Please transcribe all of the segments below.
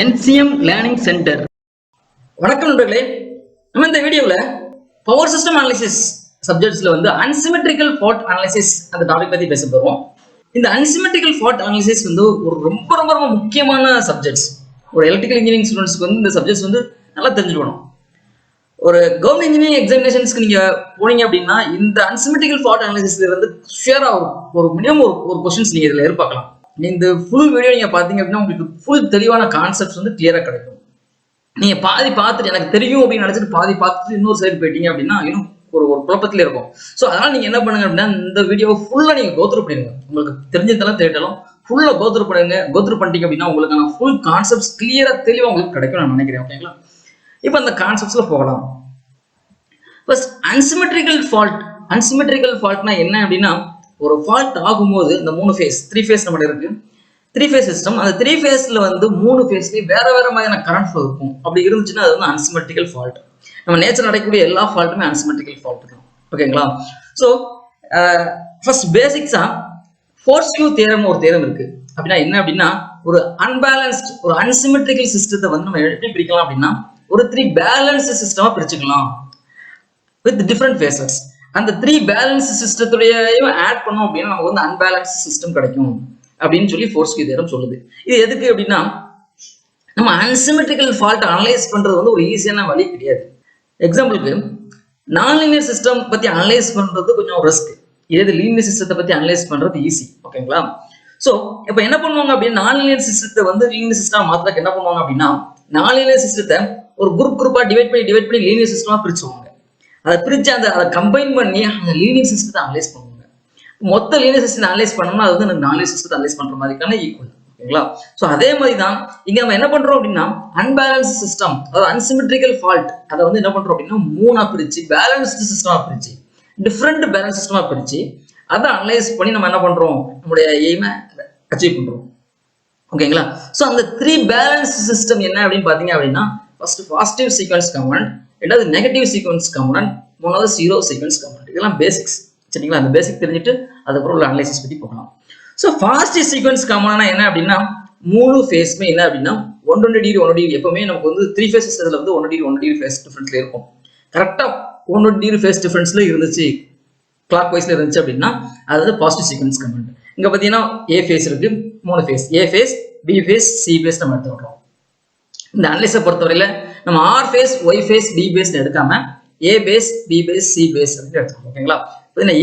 NCM learning centre. வணக்கம் நண்பர்களே. நம்ம இந்த வீடியோவில் பவர் சிஸ்டம் அனாலிசிஸ் சப்ஜெக்ட்ஸ்ல அன்சிமெட்ரிக்கல் ஃபால்ட் அனாலிசிஸ் அந்த டாபிக் பத்தி பேச போறோம். இந்த அன்சிமெட்ரிக்கல் ஃபால்ட் அனாலிசிஸ் ஒரு ரொம்ப ரொம்ப ரொம்ப முக்கியமான சப்ஜெக்ட்ஸ். ஒரு எலக்ட்ரிக்கல் இன்ஜினியரிங் ஸ்டூடெண்ட்ஸ்க்கு இந்த சப்ஜெக்ட்ஸ் நல்லா தெரிஞ்சுக்கணும். ஒரு கவர்மெண்ட் இன்ஜினியரிங் எக்ஸாமினேஷன்ஸ்க்கு நீங்க போனீங்க அப்படின்னா இந்த அன்சிமெட்ரிக்கல் ஃபால்ட் அனாலிசிஸ்ல ஷியரா ஒரு மினிமம் ஒரு கொஸ்டின்ஸ் நீங்க இதுல எதிர்பார்க்கலாம். இந்த ஃபுல் வீடியோ நீங்க பாத்தீங்க அப்படின்னா உங்களுக்கு ஃபுல் தெளிவான கான்செப்ட்ஸ் கிளியரா கிடைக்கும். நீங்க பாதி பார்த்துட்டு எனக்கு தெரியும் அப்படின்னு நினைச்சிட்டு பாதி பார்த்துட்டு இன்னொரு சைடு போயிட்டீங்க அப்படின்னா இன்னும் ஒரு குழப்பத்துல இருக்கும். ஸோ அதனால நீங்க என்ன பண்ணுங்க அப்படின்னா இந்த வீடியோவை ஃபுல்லா நீங்க கோத்ரூ பண்ணிடுங்க. உங்களுக்கு தெரிஞ்சதெல்லாம் தெரியட்டாலும் ஃபுல்லா கோத்ரூ பண்ணுங்க. கோத்ரூ பண்ணிட்டீங்க அப்படின்னா உங்களுக்கான ஃபுல் கான்செப்ட்ஸ் கிளியரா தெளிவா உங்களுக்கு கிடைக்கும் நான் நினைக்கிறேன். ஓகேங்களா? இப்போ அந்த கான்செப்ட்ஸ்ல போகலாம். First unsymmetrical fault. அன்சிமெட்ரிக்கல் ஃபால்ட்னா என்ன அப்படின்னா ஒரு ஃபால்ட் ஆகும்போது இந்த த்ரீ ஃபேஸ் நம்ம இருக்கு. Three phase system. அந்த த்ரீ ஃபேஸ்ல மூணு ஃபேஸ்லயும் வேற வேற மாதிரியான கரண்ட் ஃப்ளோ இருக்கும். அப்படி இருந்துச்சுன்னா அது அன்சிமெட்ரிக்கல் ஃபால்ட். நம்ம நேச்சர் நடக்கக்கூடிய எல்லா ஃபால்ட்டுமே அன்சிமெட்ரிக்கல் ஃபால்ட் தான். ஓகேங்களா? ஸோ ஃபர்ஸ்ட் பேசிக்ஸா ஃபோர்ஸ்கியூ தியரம் ஒரு தியரம் இருக்கு. அப்படின்னா என்ன அப்படின்னா ஒரு அன்பேலன்ஸ்ட் ஒரு அன்சிமெட்ரிக்கல் சிஸ்டத்தை நம்ம எப்படி பிரிக்கலாம் அப்படின்னா ஒரு 3 பேலன்ஸ்டு சிஸ்டமா பிரிச்சுக்கலாம் வித் டிஃப்ரெண்ட் ஃபேஸஸ். அந்த 3 பேலன்ஸ் சிஸ்டத்துடையும் ஆட் பண்ணோம் அப்படின்னா நமக்கு அன்பேலன்ஸ் சிஸ்டம் கிடைக்கும் அப்படின்னு சொல்லி ஃபோர்ஸ்கியூ தியரம் சொல்லுது. இது எதுக்கு அப்படின்னா நம்ம அன்சிமெட்ரிக்கல் ஃபால்ட் அனலைஸ் பண்றது ஒரு ஈஸியான வழி கிடையாது. எக்ஸாம்பிளுக்கு நான்லீனியர் சிஸ்டம் பத்தி அனலைஸ் பண்றது கொஞ்சம் ரிஸ்க். இதே லீனியர் சிஸ்டத்தை பத்தி அனலைஸ் பண்றது ஈஸி. ஓகேங்களா? ஸோ இப்போ என்ன பண்ணுவாங்க அப்படின்னா நான்லீனியர் சிஸ்டத்தை லீனியர் சிஸ்டம் மாத்திரக்கு என்ன பண்ணுவாங்க அப்படின்னா நான்லீனியர் சிஸ்டத்தை ஒரு குரூப்பா டிவைட் பண்ணி லீனியர் சிஸ்டமா பிரிச்சுவாங்க. அதை பிரிச்சு அதை கம்பைன் பண்ணி அந்த லீனியர் சிஸ்டத்தை அனலைஸ் பண்ணுவாங்க. மொத்த லீனியர் சிஸ்டம் அனலைஸ் பண்ணோம்னா அது நான்லீனியர் சிஸ்டத்தை அனலைஸ் பண்ற மாதிரிக்கான ஈக்குவல். ஓகேங்களா? ஸோ அதே மாதிரி தான் இங்க நம்ம என்ன பண்றோம் அப்படின்னா அன்பேலன்ஸ் சிஸ்டம் அதாவது அன்சிமெட்ரிக்கல் ஃபால்ட் அதை என்ன பண்றோம் அப்படின்னா மூணா பிரிச்சு பேலன்ஸ்டு சிஸ்டமா பிரிச்சு டிஃப்ரெண்ட் பேலன்ஸ் சிஸ்டமா பிரிச்சு அதை அனலைஸ் பண்ணி நம்ம என்ன பண்றோம் நம்மளுடைய எய்மை அச்சீவ் பண்றோம். ஓகேங்களா? ஸோ அந்த 3 பேலன்ஸ் சிஸ்டம் என்ன அப்படின்னு பாத்தீங்க அப்படின்னா ஃபர்ஸ்ட் பாசிட்டிவ் சீக்வன்ஸ் காம்பனன்ட், ரெண்டாவது நெகட்டிவ் சீக்வன்ஸ் காம்பனன்ட், மூணாவது ஜீரோ சீக்வன்ஸ் காம்பனன்ட். இதெல்லாம் பேசிக்ஸ். சரிங்களா? அந்த பேசிக் தெரிஞ்சுட்டு அதுக்கப்புறம் உள்ள அனலைசிஸ் பத்தி போகலாம். ஸோ ஃபாஸ்ட் சீக்வன்ஸ் காம்பனன்ட்னா என்ன அப்படின்னா மூணு ஃபேஸ்மே என்ன அப்படின்னா 120 டிகிரி எப்பவுமே நமக்கு 3 ஃபேஸ் சிஸ்டத்துல 120 டிகிரி ஃபேஸ் டிஃபரன்ஸ்ல இருக்கும். கரெக்டா 120 டிகிரி ஃபேஸ் டிஃபரன்ஸ்ல இருந்துச்சு கிளாக் வைஸ்ல இருந்துச்சு அப்படின்னா அது பாசிட்டிவ் சீக்வன்ஸ் காம்பனன்ட். இங்க பாத்தீங்கன்னா ஏ ஃபேஸ் இருக்கு, 3 phase, A phase, B phase, C phase நம்ம எடுத்துக்கிறோம். இந்த அனலைஸை பொறுத்தவரையில நம்ம R phase, Y phase, D phase எடுக்காம A phase, B phase, C phase அப்படின்னு எடுத்துக்கோங்க. ஓகேங்களா?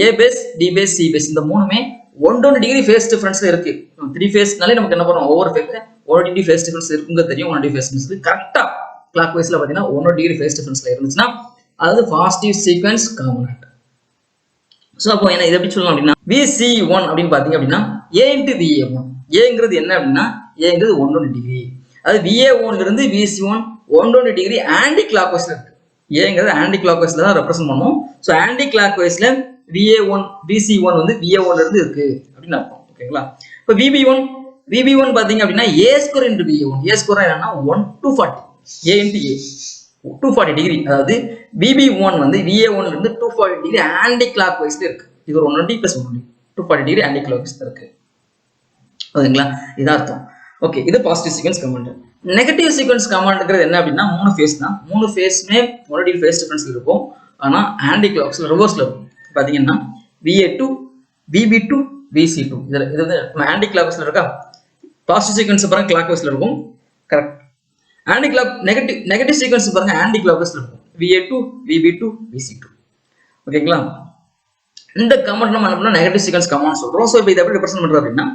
A phase, D phase, C phase இந்த மூணுமே 120 டிகிரி ஃபேஸ் டிஃபரன்ஸ்ல இருக்கு. 3 ஃபேஸ்னாலே நமக்கு என்ன பண்ணுவோம் ஒவ்வொரு ஃபேஸ் 1 டிகிரி ஃபேஸ் டிஃபரன்ஸ் இருக்குங்க தெரியும். 1 டிகிரி ஃபேஸ் டிஃபரன்ஸ் கரெக்டா கிளாக் வைஸ்ல பாத்தீங்கன்னா 1 டிகிரி ஃபேஸ் டிஃபரன்ஸ்ல இருந்துச்சுன்னா அது பாசிட்டிவ் சீக்வென்ஸ் காம்பனன்ட். ஸோ அப்போ என்ன இதை எப்படி சொல்லலாம் அப்படின்னா VC1 அப்படின்னு பாத்தீங்க அப்படின்னா A into VA1. ஏங்கிறது என்ன அப்படின்னா ஏங்கிறது 120 டிகிரி. அது VA1 இருந்து VC1 120 டிகிரி ஆன்டி கிளாக் வைஸ்ல இருக்கு. ஏங்கிறது ஆன்டி கிளாக் வைஸ்ல தான் ரெப்ரசென்ட் பண்ணுவோம். So anti clock வைஸ்ல VC1 VA1 இருந்து இருக்கு அப்படின்னு அர்த்தம். ஓகேங்களா? இப்போ VB1 பாத்தீங்க அப்படின்னா A square into VA1. A square என்னன்னா 1/240 A into A 240 டிகிரி. அதாவது VB1 VA1 இருந்து 240 டிகிரி ஆன்டி கிளாக் வைஸ்ல இருக்கு. இது ஒரு 120 + 120 240 டிகிரி ஆன்டி கிளாக் வைஸ்ல இருக்கு. ஓகேங்களா? இதான் அர்த்தம். ஓகே, இது positive sequence component. Negative sequence காம்பனன்ட்ங்கிறது என்ன அப்படின்னா 3 ஃபேஸ் தான். 3 ஃபேஸ்மே 1 டிகிரி ஃபேஸ் டிஃபரன்ஸ்ல இருக்கும். ஆனா ஆன்டி கிளாக்ஸ்ல ரிவர்ஸ்ல இருக்கும். பாத்தீங்கன்னா VA2, VB2, VC2 இது ஆன்டி கிளாக் வைஸ்ல இருக்கா? பாசிட்டிவ் சீக்வென்ஸ் பாருங்க கிளாக் வைஸ்ல இருக்கும். Correct. Anti clock negative sequence பாருங்க ஆன்டி கிளாக் வைஸ்ல இருக்கும். VA2, VB2, VC2. ஓகேங்களா? இந்த காம்பனன்ட் நம்ம என்ன பண்ணோம் நெகட்டிவ் சீக்வென்ஸ் காம்பனன்ட் சொல்றோம். சோ இப்போ இத எப்படி ரெப்ரசன்ட் பண்றோம் அப்படின்னா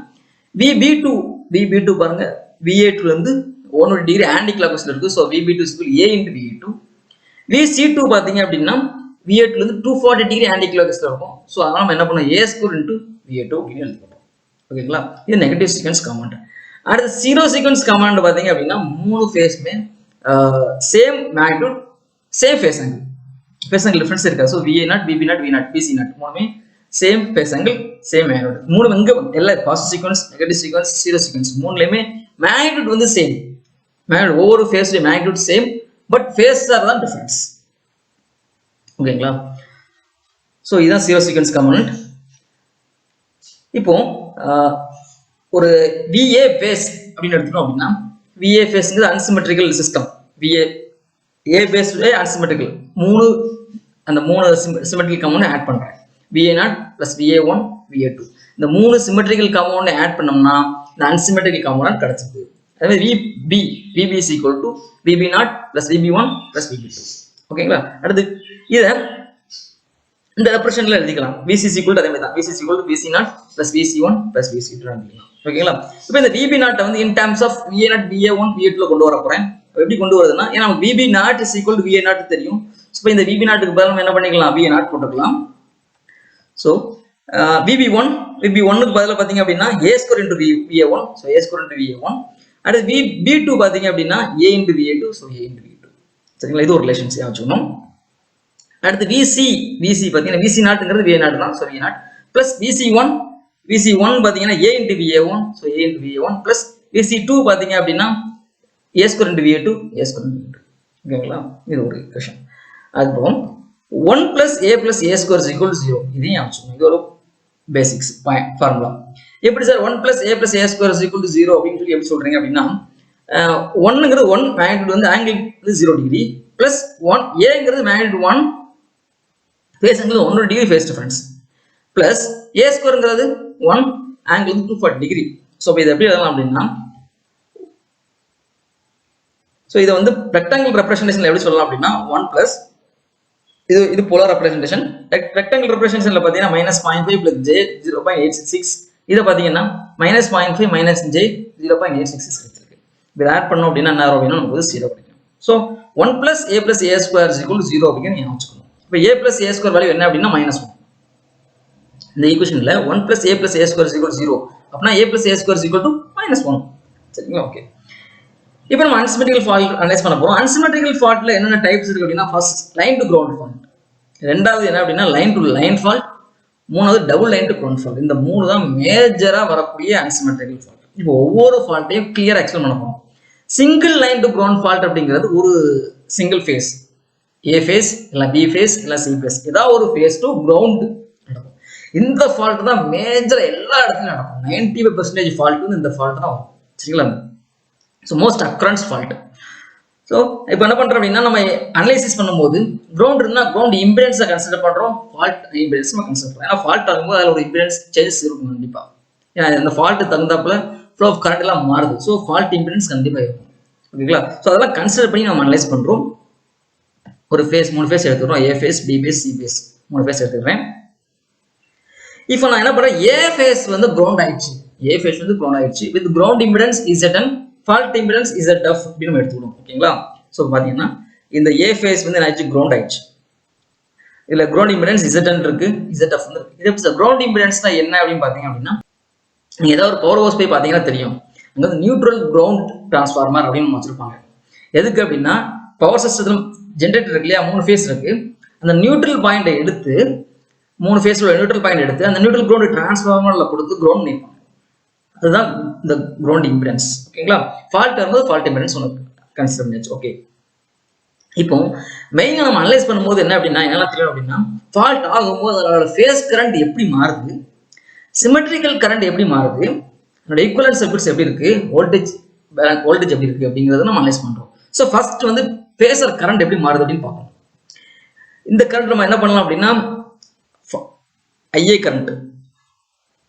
VB2 பாருங்க VA2 ல இருந்து 120 டிகிரி ஆன்டி கிளாக் வைஸ்ல இருக்கு. So VB2 = A into VA2. VC2 பாத்தீங்க அப்படின்னா VA2 ல இருந்து 240 டிகிரி ஆன்டி கிளாக் வைஸ்ல இருக்கும். சோ அதனால நம்ம என்ன பண்ணோம் A ஸ்கொயர் into VA2 அப்படின்னு எழுதிட்டோம். ஓகேங்களா? இது நெகட்டிவ் சீக்வென்ஸ் காம்பனன்ட். அடுத்து ஜீரோ சீக்வென்ஸ் காம்பனன்ட் பாத்தீங்க அப்படின்னா மூணு ஃபேஸ்மே same magnitude same phase angle difference இருக்கா? So VA0, VB0, V0, VC0 மூணுமே same phase angle same magnitude. மூணு எல்லா positive sequence, negative sequence, zero sequence மூணுலயுமே மேக்னிட்யூட் சேம். மேக்னிட்யூட் ஒவ்வொரு ஃபேஸ்லயும் மேக்னிட்யூட் சேம் பட் ஃபேஸ் தான் டிஃபரன்ஸ். ஓகேங்களா? சோ இதுதான் ஜீரோ சீக்வென்ஸ் காம்பனன்ட். இப்போ ஒரு VA பேஸ் அப்படின்னு எடுத்துட்டோம் அப்படின்னா VA ஃபேஸ்ங்கிறது unsymmetrical system. VA A phased unsymmetrical. அந்த மூணு சிமெட்ரிக்கல் காம்பவுண்ட் ஆட் பண்றேன். VA0 plus VA1 VA2 இந்த மூணு சிமெட்ரிக்கல் காம்பவுண்ட் ஆட் பண்ணோம்னா இந்த அன்சிமெட்ரிக்கல் காம்பவுண்ட் கிடைச்சிருக்கு. அதே மாதிரி VB is equal to VB0 plus VB1 plus VB2. ஓகேங்களா? அடுத்து இதை இந்த ரெப்ரசன்ட்ல எழுதிக்கலாம். VC is equal to அதே மாதிரி தான். VC is equal to VC0 plus VC1 plus VC2 எழுதிக்கலாம். ஓகேங்களா? இப்போ இந்த VB0 வந்து in terms of VA0 VA1 VA2 ல கொண்டு வர போறேன். எப்படி கொண்டு வருதுன்னா, ஏன்னா நமக்கு VB0 is equal to VA0 தெரியும். இப்போ இந்த VB0 க்கு பதிலா என்ன பண்ணிக்கலாம், VA0 போட்டுக்கலாம். ஸோ VB1 க்கு பதிலாக பார்த்தீங்க அப்படின்னா A square into VA1, so A square into VA1. அடுத்து VB2 பார்த்தீங்க அப்படின்னா A into VA2, so A into VA2. சரிங்களா? இது ஒரு ரிலேஷன்ஸ் வச்சுக்கணும். அடுத்து VC பார்த்தீங்கன்னா VC0ங்கிறது VA0 தான், ஸோ VA0 பிளஸ் VC1 பார்த்தீங்கன்னா A into VA1, so A into VA1 plus VC2 பார்த்தீங்க அப்படின்னா A square into VA2, A square into VA2. ஓகேங்களா? இது ஒரு ஈக்குவேஷன். அதுக்கப்புறம் 1 plus A plus A square is equal to 0. இதையும் ஆச்சும். இது ஒரு பேசிக்ஸ் ஃபார்முலா. எப்படி sir 1 plus A plus A square is equal to 0 அப்படின்னு சொல்லி எப்படி சொல்றீங்க அப்படின்னா, 1ங்கிறது 1 மேக்னிட்யூட் வந்து ஆங்கிள் 0 டிகிரி பிளஸ் 1 Aங்கிறது மேக்னிட்யூட் 1 ஃபேஸ்ங்கிறது 1 degree phase difference plus A ஸ்கொயர்ங்கிறது 1 ஆங்கிள் 240 டிகிரி. ஸோ இதை எப்படி எழுதலாம் அப்படின்னா, ஸோ இதை வந்து ரெக்டாங்கிள் ரெப்ரசன்டேஷன்ல எப்படி சொல்லலாம் அப்படின்னா 1 பிளஸ் இது போலார் ரெப்ரசன்டேஷன். ரெக்டாங்கிள் ரெப்ரசன்டேஷன்ல பார்த்தீங்கன்னா -0.5 plus J 0.866. இதை பார்த்தீங்கன்னா -0.5 minus J 0.866 கிடைச்சிருக்கு. இதை ஆட் பண்ணோம் அப்படின்னா என்ன வரும் அப்படின்னா நமக்கு 0 கிடைக்கும். So 1 plus A plus A square is equal to 0 அப்படின்னு நீங்கள் வச்சுக்கணும். இப்போ A plus A square value என்ன அப்படின்னா -1. இந்த ஈக்குவேஷன்ல 1 plus A plus A square is equal to 0 அப்படின்னா A plus A square is equal to -1. சரிங்களா? ஓகே. இப்போ நம்ம அன்சிமெட்ரிக்கல் ஃபால்ட் அனலைஸ் பண்ண போறோம். அன்சிமெட்ரிக்கல் ஃபால்ட்ல என்னென்ன டைப்ஸ் இருக்கு அப்படின்னா, first line to ground fault, ரெண்டாவது என்ன அப்படின்னா லைன் டு லைன் ஃபால்ட், மூணாவது double line to ground fault. இந்த மூணு தான் மேஜரா வரக்கூடிய அன்சிமெட்ரிக்கல் ஃபால்ட். இப்போ ஒவ்வொரு ஃபால்ட்டையும் கிளியரா எக்ஸ்பிளைன் பண்ண போறோம். Single line to ground fault அப்படிங்கிறது ஒரு சிங்கிள் ஃபேஸ், A ஃபேஸ் இல்ல B ஃபேஸ் இல்ல C ஃபேஸ், ஏதாவது ஒரு ஃபேஸ் டு கிரவுண்ட் நடக்கும். இந்த ஃபால்ட் தான் மேஜரா எல்லா இடத்துலயும் நடக்கும். 95% ஃபால்ட் வந்து இந்த ஃபால்ட் தான் வரும். சரிங்களா? So most அக்ரன்ஸ் fault. ஸோ இப்போ என்ன பண்ணுறோம் அப்படின்னா, நம்ம அனலைசிஸ் பண்ணும்போது கிரவுண்ட் இருந்தால் கிரவுண்ட் இம்பிடன்ஸை கன்சிடர் பண்ணுறோம், ஃபால்ட் இம்பிடன்ஸ் நம்ம கன்சிடர் பண்ணுறோம். ஏன்னா ஃபால்ட் ஆகும்போது அதில் ஒரு இம்பிடன்ஸ் சேஞ்சஸ் இருக்கும் கண்டிப்பாக. ஏன்னா அந்த ஃபால்ட்டு தகுந்தாப்புல ஃப்ளோ ஆஃப் கரண்ட் எல்லாம் மாறுது. ஸோ ஃபால்ட் இம்பிடன்ஸ் கண்டிப்பாக இருக்கும். ஓகேங்களா? ஸோ அதெல்லாம் கன்சிடர் பண்ணி நம்ம அனலைஸ் பண்ணுறோம். ஒரு ஃபேஸ் 3 ஃபேஸ் எடுத்துக்கிறோம். A phase, B phase, C phase 3 phase எடுத்துக்கிறேன். இப்போ நான் என்ன பண்ணுறேன், A ஃபேஸ் வந்து கிரவுண்ட் ஆயிடுச்சு. A ஃபேஸ் வந்து கிரவுண்ட் ஆயிடுச்சு with ground impedance ZN, fault impedance ZF அப்படின்னு நம்ம எடுத்துக்கணும். ஓகேங்களா? ஸோ பார்த்தீங்கன்னா இந்த A ஃபேஸ் வந்து என்னாச்சு, கிரவுண்ட் ஆயிடுச்சு. இதுல கிரவுண்ட் இம்பிடன்ஸ் ZN இருக்கு, ZF வந்து இருக்கு. இது கிரவுண்ட் இம்பிடன்ஸ்னா என்ன அப்படின்னு பார்த்தீங்க அப்படின்னா, நீங்க ஏதாவது ஒரு பவர் ஹவுஸ் போய் பார்த்தீங்கன்னா தெரியும், அங்க வந்து நியூட்ரல் கிரவுண்ட் டிரான்ஸ்ஃபார்மர் அப்படின்னு வச்சிருப்பாங்க. எதுக்கு அப்படின்னா, பவர் சிஸ்டத்துல ஜென்ரேட்டர் இருக்கு இல்லையா, 3 ஃபேஸ் இருக்கு. அந்த நியூட்ரல் பாயிண்டை எடுத்து 3 ஃபேஸ்ல நியூட்ரல் பாயிண்ட் எடுத்து அந்த நியூட்ரல் கிரவுண்ட் டிரான்ஸ்ஃபார்மர்ல கொடுத்து கிரவுண்ட் பண்ணிருப்பாங்க. அதுதான் இந்த கிரவுண்ட் இம்பிடன்ஸ். ஓகேங்களா? ஃபால்ட் வரும்போது ஃபால்ட் இம்பிடன்ஸ் உனக்கு கன்சிடர் பண்ணியாச்சு. ஓகே. இப்போ மெயினா நம்ம அனலைஸ் பண்ணும்போது என்ன அப்படின்னா, என்னெல்லாம் தெரியும் அப்படின்னா, ஃபால்ட் ஆகும்போது அதோட ஃபேஸ் கரண்ட் எப்படி மாறுது, சிமெட்ரிக்கல் கரண்ட் எப்படி மாறுது, அதோட ஈக்குவலன்ட் சர்க்யூட்ஸ் எப்படி இருக்கு, வோல்டேஜ் எப்படி இருக்கு அப்படிங்கறத நம்ம அனலைஸ் பண்றோம். ஸோ ஃபர்ஸ்ட் வந்து ஃபேஸர் கரண்ட் எப்படி மாறுது அப்படின்னு பார்க்கணும். இந்த கரண்ட் நம்ம என்ன பண்ணலாம் அப்படின்னா, IA கரண்ட்.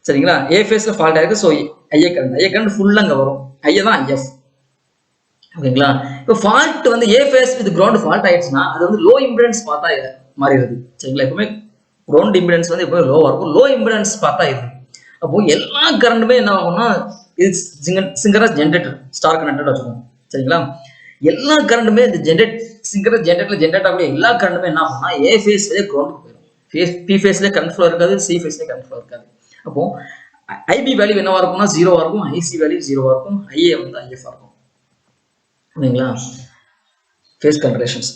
சரிங்களா? A ஃபேஸ்ல ஃபால்ட் ஆயிருக்கு. ஸோ IA கரண்ட் ஃபுல்லா அங்க வரும். IA தான் IF. ஓகேங்களா? இப்போ ஃபால்ட் வந்து A phase with ground fault ஆயிடுச்சுன்னா அது வந்து லோ இம்பிடன்ஸ் பார்த்தா மாறிடுது. சரிங்களா? எப்பவுமே கிரவுண்ட் இம்பிடன்ஸ் வந்து எப்பவுமே லோவா இருக்கும், லோ இம்பிடன்ஸ் பார்த்தா இது. அப்போ எல்லா கரண்ட்டுமே என்ன ஆகும்னா, இது சிங்கரஸ் ஜென்ரேட்டர் ஸ்டார் கனெக்டட் வச்சுக்கோங்க. சரிங்களா? எல்லா கரண்ட்டுமே இந்த சிங்கரஸ் ஜென்ரேட்டர்ல ஜென்ரேட் ஆகக்கூடிய எல்லா கரண்ட்டுமே என்ன ஆகும்னா A ஃபேஸ்லேயே கிரவுண்ட் போயிடும். B ஃபேஸ்லேயே கரண்ட் ஃப்ளோ இருக்காது, C ஃபேஸ்லேயே கரண்ட் ஃப்ளோ இருக்காது. அப்போ IB வேல்யூ என்னவா இருக்கும்னா 0வா இருக்கும், IC வேல்யூ 0வா இருக்கும், IA வந்து IF இருக்கும். ஓகேங்களா? ஃபேஸ் கன்வர்ஷன்ஸ்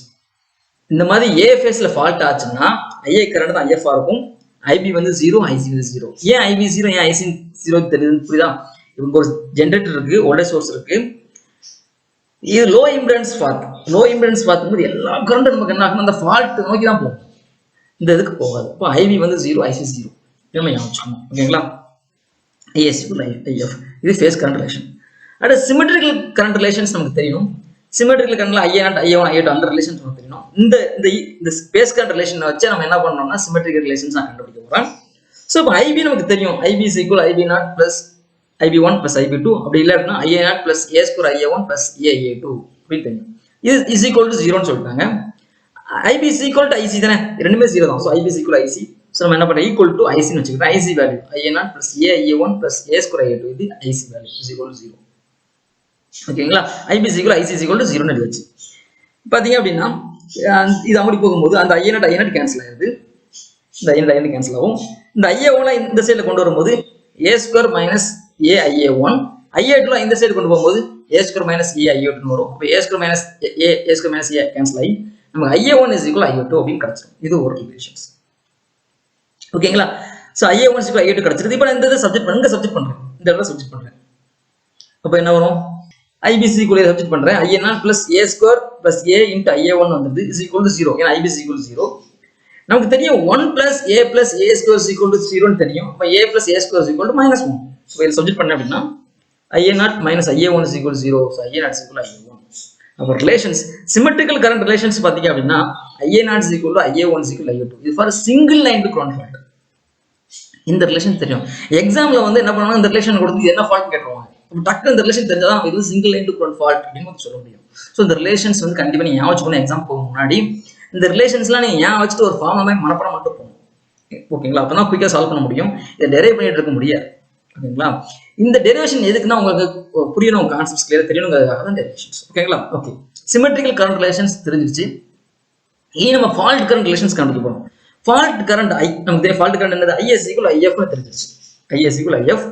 இந்த மாதிரி A ஃபேஸ்ல ஃபால்ட் ஆச்சுன்னா IA கரண்ட் தான் IF இருக்கும், IB வந்து 0, IC வந்து 0. ஏன் IB 0 ஏன் IC 0 தெரியுது, புரியுதா? இவங்க ஒரு ஜென்ரேட்டர் இருக்கு, வோல்டேஜ் சோர்ஸ் இருக்கு. இது low impedance fault. Low impedance பார்க்கும்போது எல்லா கரண்ட்டும் நமக்கு என்ன ஆகும், அந்த ஃபால்ட் நோக்கி தான் போகும், இந்த இதுக்கு போகாது. இப்போ IB வந்து 0, IC 0 நம்ம ஞாபகம். ஓகேங்களா? IS IF இது ஃபேஸ் கரண்ட் ரிலேஷன். அடுத்து சிமெட்ரிக்கல் கரண்ட் ரிலேஷன்ஸ் நமக்கு தெரியும். சிமெட்ரிக்கல் கரண்ட்ல IA0, IA1, IA2 அந்த ரிலேஷன்ஸ் நமக்கு தெரியும். இந்த ஸ்பேஸ் கரண்ட் ரிலேஷனை வச்சு நம்ம என்ன பண்ணோம்னா சிமெட்ரிக்கல் ரிலேஷன்ஸ் நான் கண்டுபிடிக்க போறேன். ஸோ இப்போ IB நமக்கு தெரியும். IB is equal IB0 plus IB1 plus IB2. அப்படி இல்லை அப்படின்னா IA0 plus A square IA1 plus AA2 அப்படின்னு தெரியும். இது is equal to 0ன்னு சொல்லிட்டாங்க. IB is equal to IC தானே, ரெண்டுமே 0 தான். So IB is equal to IC. So நம்ம என்ன பண்ணுறோம், ஈக்குவல் டு ஐசின்னு வச்சுக்கிறோம். IC value IA0 plus AA1 plus A square IA2 இது IC value is equal to 0. ஓகேங்களா? IB is equal to IC is equal to 0ன்னு எழுதிச்சு. பார்த்தீங்க அப்படின்னா இது அப்படி போகும்போது அந்த IA0 கேன்சல் ஆகுது. இந்த IA0 கேன்சல் ஆகும். இந்த IA1 இந்த சைடில் கொண்டு வரும்போது A square minus AIA1, IA2 இந்த சைடு கொண்டு போகும்போது A square minus AI2 வரும். அப்போ A square minus A square minus A cancel ஆகி நமக்கு IA1 is equal to IA2 அப்படின்னு கிடைச்சிடும். இது ஒரு ரிலேஷன்ஸ். ஓகேங்களா? So IA1 is equal to IA2 கிடைச்சிருக்கு. இப்போ நான் இந்த சப்ஜெக்ட் பண்ணுங்க, சப்ஜெக்ட் பண்றேன், இந்த இடத்துல சப்ஜெக்ட் பண்றேன். அப்போ என்ன வரும், IBC குள்ளே சப்ஜெக்ட் பண்றேன். IA0 plus A square plus A into IA1 வந்துருது is equal to 0. ஏன்னா IBC equal to 0. நமக்கு தெரியும் 1 plus A plus A square is equal to 0ன்னு தெரியும். அப்போ A plus A square is equal to -1. So இதில் subject பண்ணேன் அப்படின்னா IA0 minus IA1 is equal to 0. So IA0 is equal to IA1. அப்போ relations symmetrical current relations பார்த்தீங்க அப்படின்னா IA0 is equal to IA1 is equal to IA2. இது for single line to ground fault. இந்த relation தெரியும். எக்ஸாம்ல வந்து என்ன பண்ணுவாங்க, இந்த ரிலேஷன் கொடுத்து என்ன ஃபால்ட் கேட்டுருவாங்க. டக்குனு இந்த ரிலேஷன் தெரிஞ்சாதான் இது single line to ground fault அப்படின்னு சொல்ல முடியும். ஸோ இந்த ரிலேஷன்ஸ் வந்து கண்டிப்பாக நீங்கள் ஞாபகம் வச்சுக்கணும். எக்ஸாம் போகும் முன்னாடி இந்த ரிலேஷன்ஸ்லாம் நீங்கள் ஞாபகம் வச்சுட்டு ஒரு ஃபார்ம் மாதிரி மனப்பாடம் மட்டும் போகணும். ஓகேங்களா? அப்போ தான் குயிக்காக சால்வ் பண்ண முடியும். இதை டெரைவ் பண்ணிட்டு இருக்க முடியாது. ஓகேங்களா? இந்த டெரிவேஷன் எதுக்குன்னா உங்களுக்கு புரியணும், கான்செப்ட்ஸ் கிளியர் தெரியணுங்கிறதுக்காக தான் டெரிவேஷன்ஸ். ஓகேங்களா? ஓகே, சிமெட்ரிக்கல் கரண்ட் ரிலேஷன்ஸ் தெரிஞ்சிருச்சு. இனி நம்ம ஃபால்ட் கரண்ட் ரிலேஷன்ஸ் கண்டுபிடிக்க போறோம். ஃபால்ட் கரண்ட் நமக்கு தெரியும். ஃபால்ட் கரண்ட் என்னது, IS equal to IF தெரிஞ்சிருச்சு. IS equal to IF.